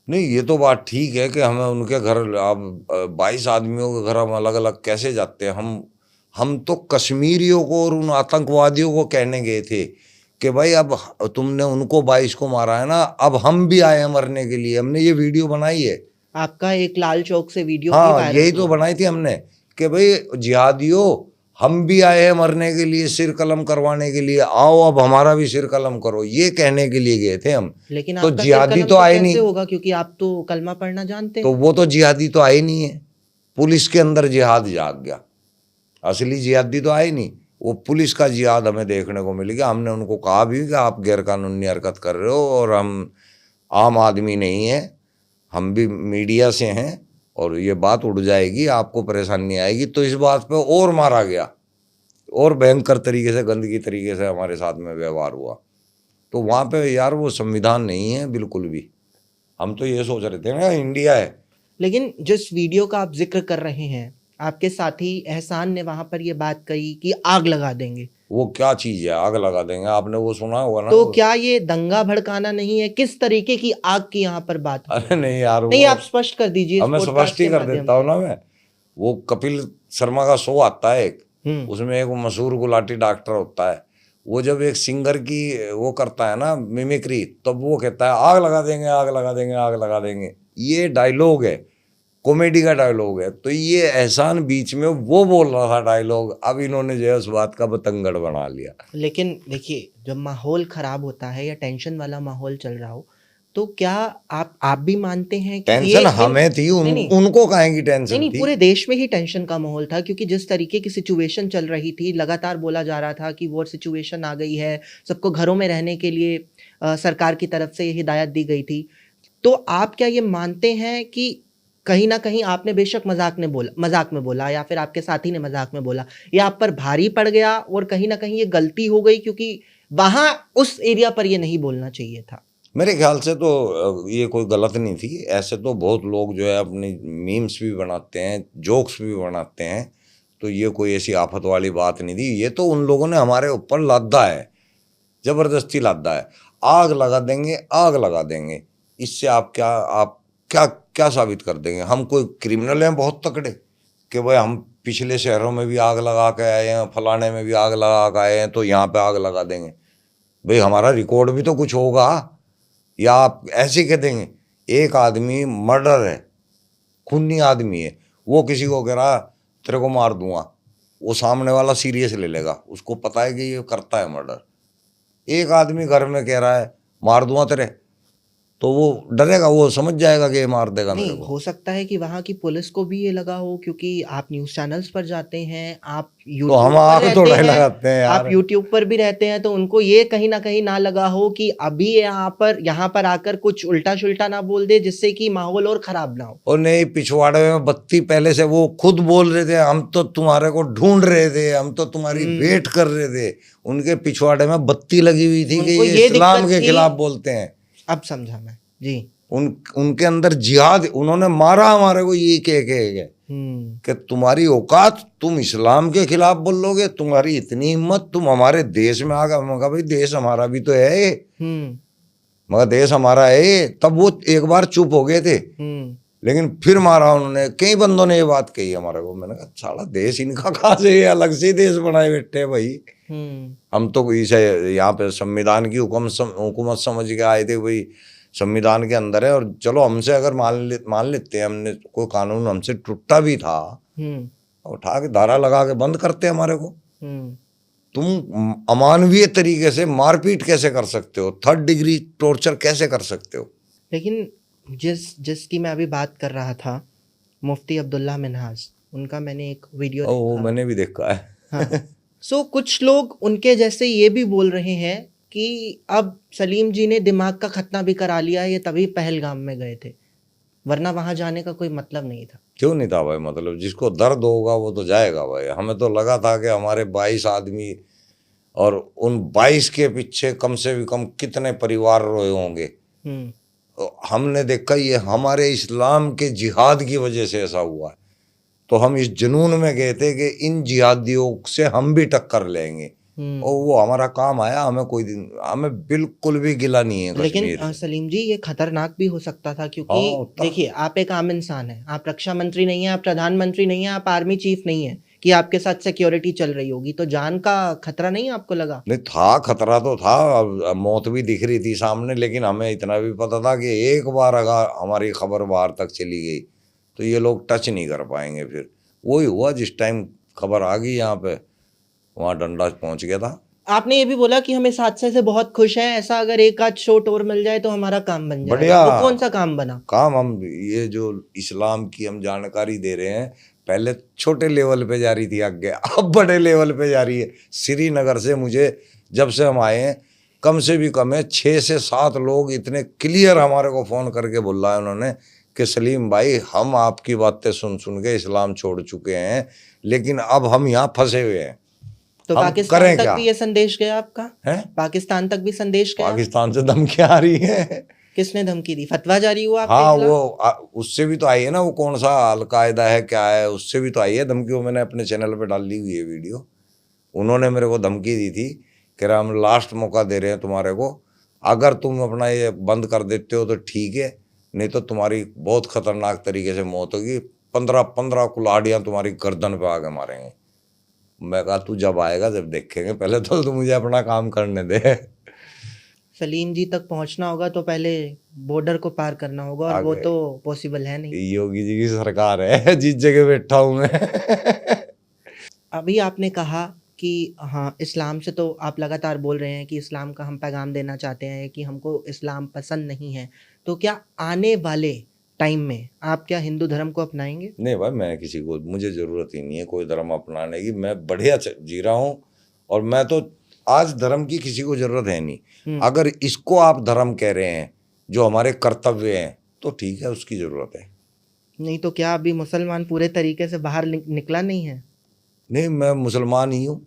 नहीं, ये तो बात ठीक है कि हमें उनके घर, अब 22 आदमियों के घर हम अलग अलग कैसे जाते हैं? हम तो कश्मीरियों को और उन आतंकवादियों को कहने गए थे कि भाई अब तुमने उनको 22 को मारा है ना, अब हम भी आए हैं मरने के लिए। हमने ये वीडियो बनाई है। आपका एक लाल चौक से वीडियो भी हाँ, वायरल यही हुआ। तो बनाई थी हमने कि भाई जिहादियों, हम भी आए हैं मरने के लिए, सिर कलम करवाने के लिए, आओ अब हमारा भी सिर कलम करो, ये कहने के लिए गए थे हम। लेकिन तो आपका जिहादी सिर कलम तो आए कैसे नहीं होगा, क्योंकि आप तो कलमा पढ़ना जानते तो हैं। वो तो जिहादी तो आए नहीं है। पुलिस के अंदर जिहाद जाग गया, असली जिहादी तो आए नहीं। वो पुलिस का जिहाद हमें देखने को मिल गया। हमने उनको कहा भी कि आप गैरकानूनी हरकत कर रहे हो और हम आम आदमी नहीं है, हम भी मीडिया से हैं और ये बात उड़ जाएगी, आपको परेशानी आएगी। तो इस बात पे और मारा गया और भयंकर तरीके से, गंदगी तरीके से हमारे साथ में व्यवहार हुआ। तो वहाँ पे यार वो संविधान नहीं है बिल्कुल भी। हम तो ये सोच रहे थे ना इंडिया है। लेकिन जिस वीडियो का आप जिक्र कर रहे हैं, आपके साथी एहसान ने वहां पर ये बात कही कि आग लगा देंगे। वो क्या चीज है आग लगा देंगे? आपने वो सुना होगा ना। तो क्या ये दंगा भड़काना नहीं है? किस तरीके की आग की यहाँ पर बात है? अरे नहीं यार, नहीं, आप स्पष्ट कर दीजिए। मैं स्पष्ट ही कर देता हूँ ना। मैं वो कपिल शर्मा का शो आता है एक, उसमें एक मशहूर गुलाटी डॉक्टर होता है। वो जब एक सिंगर की वो करता है ना मिमिक्री, तब वो कहता है आग लगा देंगे, आग लगा देंगे, आग लगा देंगे। ये डायलॉग है। कॉमेडी का डायलॉग है। तो ये एहसान बीच में वो बोल रहा था डायलॉग, अब इन्होंने जो है उस बात का बतंगड़ बना लिया। लेकिन देखिए, जब माहौल खराब होता है या टेंशन वाला माहौल चल रहा हो, तो क्या आप भी मानते हैं कि टेंशन हमें थी, उनको काहे की टेंशन नहीं, थी? पूरे देश में ही टेंशन का माहौल था, क्योंकि जिस तरीके की सिचुएशन चल रही थी, लगातार बोला जा रहा था कि वॉर सिचुएशन आ गई है, सबको घरों में रहने के लिए सरकार की तरफ से हिदायत दी गई थी। तो आप क्या ये मानते हैं कि कहीं ना कहीं आपने बेशक मजाक में बोला या फिर आपके साथी ने मजाक में बोला, ये आप पर भारी पड़ गया और कहीं ना कहीं ये गलती हो गई, क्योंकि वहां उस एरिया पर ये नहीं बोलना चाहिए था? मेरे ख्याल से तो ये कोई गलत नहीं थी। ऐसे तो बहुत लोग जो है अपनी मीम्स भी बनाते हैं, जोक्स भी बनाते हैं, तो ये कोई ऐसी आफत वाली बात नहीं थी। ये तो उन लोगों ने हमारे ऊपर लादा है, ज़बरदस्ती लादा है। आग लगा देंगे, आग लगा देंगे, इससे आप क्या क्या साबित कर देंगे? हम कोई क्रिमिनल हैं बहुत तकड़े कि भाई हम पिछले शहरों में भी आग लगा के आए हैं, फलाने में भी आग लगा के आए हैं, तो यहाँ पे आग लगा देंगे? भाई हमारा रिकॉर्ड भी तो कुछ होगा। या आप ऐसे कह देंगे एक आदमी मर्डर है, खूनी आदमी है, वो किसी को कह रहा तेरे को मार दूंगा, वो सामने वाला सीरियस ले लेगा, उसको पता है कि ये करता है मर्डर। एक आदमी घर में कह रहा है मार दूंगा तेरे, तो वो डरेगा, वो समझ जाएगा कि ये मार देगा मेरे नहीं, को। हो सकता है कि वहाँ की पुलिस को भी ये लगा हो, क्योंकि आप न्यूज़ चैनल्स पर जाते हैं, आप तो यूट्यूब हम पर आग रहते थोड़ा हैं, लगाते हैं आप यार। यूट्यूब पर भी रहते हैं, तो उनको ये कहीं ना लगा हो कि अभी यहाँ पर आकर कुछ उल्टा शुल्टा ना बोल दे, जिससे कि माहौल और खराब ना हो। और नहीं, पिछवाड़े में बत्ती पहले से वो खुद बोल रहे थे, हम तो तुम्हारे को ढूंढ रहे थे, हम तो तुम्हारी वेट कर रहे थे। उनके पिछवाड़े में बत्ती लगी हुई थी कि उनको ये ये इस्लाम दिक्कत के थी। खिलाफ बोलते हैं। अब समझा मैं जी। उनके अंदर जिहाद, उन्होंने मारा हमारे को ये कह के कि तुम्हारी औकात, तुम इस्लाम के खिलाफ बोलोगे, तुम्हारी इतनी हिम्मत, तुम हमारे देश में आ गए। मैं कहा भाई देश हमारा भी तो है ये, मगर देश हमारा है ये। तब वो एक बार चुप हो गए थे, लेकिन फिर मारा उन्होंने। कई बंदों ने ये बात कही हमारे को। मैंने कहा साला देश इनका कहाँ से, ये अलग से देश बनाए बैठे भाई। हम तो इसे यहाँ पे संविधान की हुकूमत समझ के आए थे, भाई संविधान के अंदर है। और चलो हमसे अगर मान लेते हैं हमने कोई कानून हमसे टूटा भी था, उठा के धारा लगा के बंद करते हमारे को। तुम अमानवीय तरीके से मारपीट कैसे कर सकते हो? 3rd डिग्री टॉर्चर कैसे कर सकते हो? लेकिन जिसकी मैं अभी बात कर रहा था, मुफ्ती अब्दुल्ला मिन्हाज, उनका मैंने एक वीडियो देखा। मैंने भी देखा है। हाँ। सो कुछ लोग उनके जैसे ये भी बोल रहे हैं कि अब सलीम जी ने दिमाग का खतना भी करा लिया है, ये तभी पहलगाम में गए थे, वरना वहां जाने का कोई मतलब नहीं था। क्यों नहीं था भाई? मतलब जिसको दर्द होगा वो तो जाएगा भाई। हमें तो लगा था कि हमारे 22 आदमी, और उन 22 के पीछे कम से भी कम कितने परिवार रोए होंगे। हमने देखा ये हमारे इस्लाम के जिहाद की वजह से ऐसा हुआ है। तो हम इस जुनून में गए थे कि इन जिहादियों से हम भी टक्कर लेंगे, और वो हमारा काम आया। हमें बिल्कुल भी गिला नहीं है। लेकिन सलीम जी, ये खतरनाक भी हो सकता था, क्योंकि देखिए आप एक आम इंसान हैं, आप रक्षा मंत्री नहीं हैं, आप प्रधानमंत्री नहीं हैं, आप आर्मी चीफ नहीं हैं कि आपके साथ सिक्योरिटी चल रही होगी, तो जान का खतरा नहीं आपको लगा? नहीं था, खतरा तो था, मौत भी दिख रही थी सामने, लेकिन हमें इतना भी पता था कि एक बार अगर हमारी खबर बाहर तक चली गई तो ये लोग टच नहीं कर पाएंगे। फिर वही हुआ, जिस टाइम खबर आ गई यहाँ पे, वहाँ डंडा पहुंच गया था। आपने ये भी बोला कि हम इस हादसे से बहुत खुश हैं, ऐसा अगर एक आध शॉट और मिल जाए तो हमारा काम बन जाए। बढ़िया। वो कौन सा काम बना? काम हम ये जो इस्लाम की हम जानकारी दे रहे हैं, पहले छोटे लेवल पे जा रही थी, आगे अब बड़े लेवल पे जा रही है। श्रीनगर से मुझे जब से हम आए हैं कम से भी कम है 6 से 7 लोग इतने क्लियर हमारे को फ़ोन करके बोल रहा है उन्होंने कि सलीम भाई हम आपकी बातें सुन के इस्लाम छोड़ चुके हैं, लेकिन अब हम यहाँ फंसे हुए हैं। तो पाकिस्तान तक भी ये संदेश गया आपका? है पाकिस्तान तक भी संदेश गया? पाकिस्तान से धमकियां आ रही है। किसने धमकी दी? फतवा जारी हुआ आपके हाँ, खिलाफ? वो उससे भी तो आई है ना, वो कौन सा अलकायदा है क्या है, उससे भी तो आई है धमकी। वो मैंने अपने चैनल पे डाली हुई है वीडियो। उन्होंने मेरे को धमकी दी थी, कह रहा हम लास्ट मौका दे रहे हैं तुम्हारे को, अगर तुम अपना ये बंद कर देते हो तो ठीक है, नहीं तो तुम्हारी बहुत खतरनाक तरीके से मौत होगी। 15 कुल्हाड़ियाँ तुम्हारी गर्दन पे आके मारेंगे। मैं कहा तू जब आएगा जब देखेंगे, पहले तो तू मुझे अपना काम करने दे। सलीम जी तक पहुंचना होगा तो पहले बॉर्डर को पार करना होगा, और वो आगे तो पॉसिबल है नहीं। योगी जी की सरकार है जिस जगह बैठा हूं मैं। अभी आपने कहा कि हाँ, इस्लाम से तो आप लगातार बोल रहे हैं कि इस्लाम का हम पैगाम देना चाहते हैं कि हमको इस्लाम पसंद नहीं है। तो क्या आने वाले टाइम में आप क्या हिंदू धर्म को अपनाएंगे? नहीं भाई, मैं किसी को, मुझे जरूरत ही नहीं है कोई धर्म अपनाने की। मैं बढ़िया जी रहा हूँ, और मैं तो आज धर्म की किसी को जरूरत है नहीं। अगर इसको आप धर्म कह रहे हैं जो हमारे कर्तव्य हैं, तो ठीक है, उसकी जरूरत है। नहीं तो क्या अभी मुसलमान पूरे तरीके से बाहर निकला नहीं है? नहीं, मैं मुसलमान ही हूँ,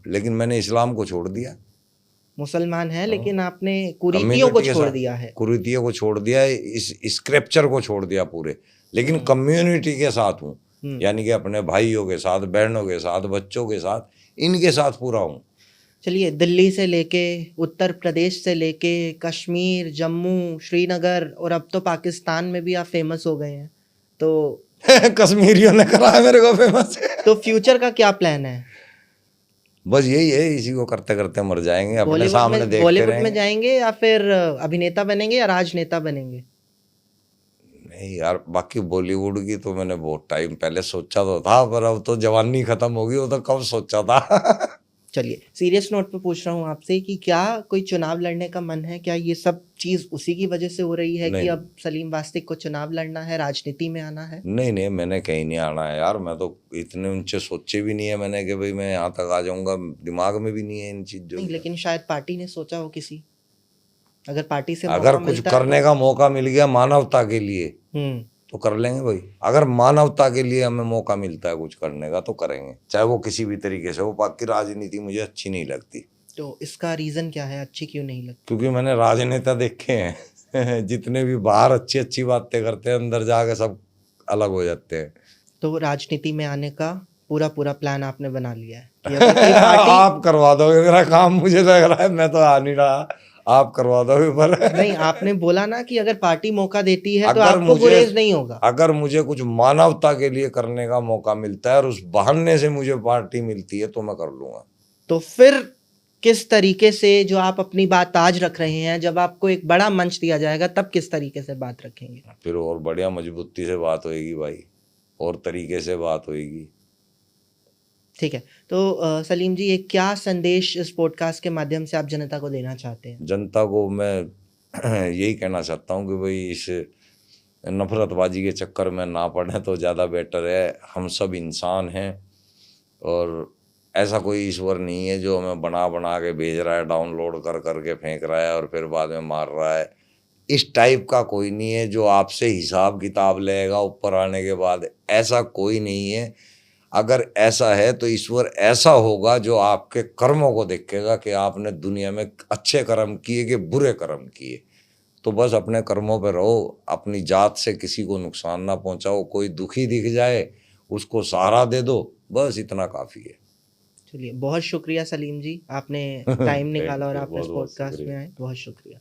लेकिन मैंने इस्लाम को छोड़ दिया। मुसलमान है हाँ। लेकिन आपने कुरीतियों को कम्युनिटी के छोड़ साथ, दिया है। कुरीतियों को छोड़ दिया है, इस स्क्रिप्चर को छोड़ दिया पूरे, लेकिन कम्युनिटी के साथ हूँ। यानी कि अपने भाइयों के साथ, बहनों के साथ, बच्चों के साथ, इनके साथ पूरा हूँ। चलिए, दिल्ली से लेके उत्तर प्रदेश से लेके कश्मीर, जम्मू, श्रीनगर और अब तो पाकिस्तान में भी आप फेमस हो गए हैं। तो कश्मीरियों ने कराया मेरे को फेमस। तो फ्यूचर का क्या प्लान है? बस यही है, इसी को करते करते मर जाएंगे, अपने सामने देखते बॉलीवुड में रहेंगे। जाएंगे या फिर अभिनेता बनेंगे या राजनेता बनेंगे? नहीं यार, बाकी बॉलीवुड की तो मैंने बहुत टाइम पहले सोचा तो था, पर अब तो जवानी खत्म हो गई, वो तो कब सोचा था। चलिए, सीरियस नोट पे पूछ रहा हूँ आपसे कि क्या कोई चुनाव लड़ने का मन है? क्या ये सब चीज उसी की वजह से हो रही है कि नहीं। अब सलीम वास्तिक को चुनाव लड़ना है, राजनीति में आना है? नहीं नहीं, मैंने कहीं नहीं आना है यार। मैं तो इतने ऊंचे सोचे भी नहीं है मैंने कि भाई मैं यहाँ तक आ जाऊंगा, दिमाग में भी नहीं है इन चीजों नहीं, की। लेकिन शायद पार्टी ने सोचा हो किसी, अगर पार्टी से अगर मौका कुछ मिलता करने का मौका मिल गया मानवता के लिए, है तो कर लेंगे भाई। अगर मानवता के लिए हमें मौका मिलता है कुछ करने का, तो करेंगे, चाहे वो किसी भी तरीके से हो। बाकी राजनीति मुझे अच्छी नहीं लगती। तो इसका रीजन क्या है, अच्छी क्यों नहीं लगती? क्योंकि मैंने राजनेता देखे हैं जितने भी बाहर अच्छी अच्छी बातें करते हैं, अंदर जाके सब अलग हो जाते हैं। तो राजनीति में आने का पूरा पूरा प्लान आपने बना लिया है कि अगर कोई पार्टी आप करवा दोगे मेरा काम, मुझे लग रहा है। मैं तो आ नहीं रहा, आप करवा दोगे। पर नहीं, आपने बोला ना कि अगर पार्टी मौका देती है तो अगर आपको गुरेज नहीं होगा। अगर मुझे कुछ मानवता के लिए करने का मौका मिलता है और उस बहाने से मुझे पार्टी मिलती है, तो मैं कर लूंगा। तो फिर किस तरीके से जो आप अपनी बात आज रख रहे हैं, जब आपको एक बड़ा मंच दिया जाएगा तब किस तरीके से बात रखेंगे? फिर और बढ़िया मजबूती से बात होएगी भाई, और तरीके से बात होएगी। ठीक है। तो सलीम जी, एक क्या संदेश इस पॉडकास्ट के माध्यम से आप जनता को देना चाहते हैं? जनता को मैं यही कहना चाहता हूँ कि भाई इस नफरतबाजी के चक्कर में ना पड़े तो ज़्यादा बेटर है। हम सब इंसान हैं, और ऐसा कोई ईश्वर नहीं है जो हमें बना बना के भेज रहा है, डाउनलोड कर करके फेंक रहा है और फिर बाद में मार रहा है। इस टाइप का कोई नहीं है जो आपसे हिसाब किताब लेगा ऊपर आने के बाद। ऐसा कोई नहीं है। अगर ऐसा है तो ईश्वर ऐसा होगा जो आपके कर्मों को देखेगा कि आपने दुनिया में अच्छे कर्म किए कि बुरे कर्म किए। तो बस अपने कर्मों पे रहो, अपनी जात से किसी को नुकसान ना पहुंचाओ। कोई दुखी दिख जाए उसको सहारा दे दो, बस इतना काफ़ी है। चलिए, बहुत शुक्रिया सलीम जी, आपने टाइम निकाला और आप इस बहुत बहुत पॉडकास्ट में शुक्रिया। आए। बहुत शुक्रिया।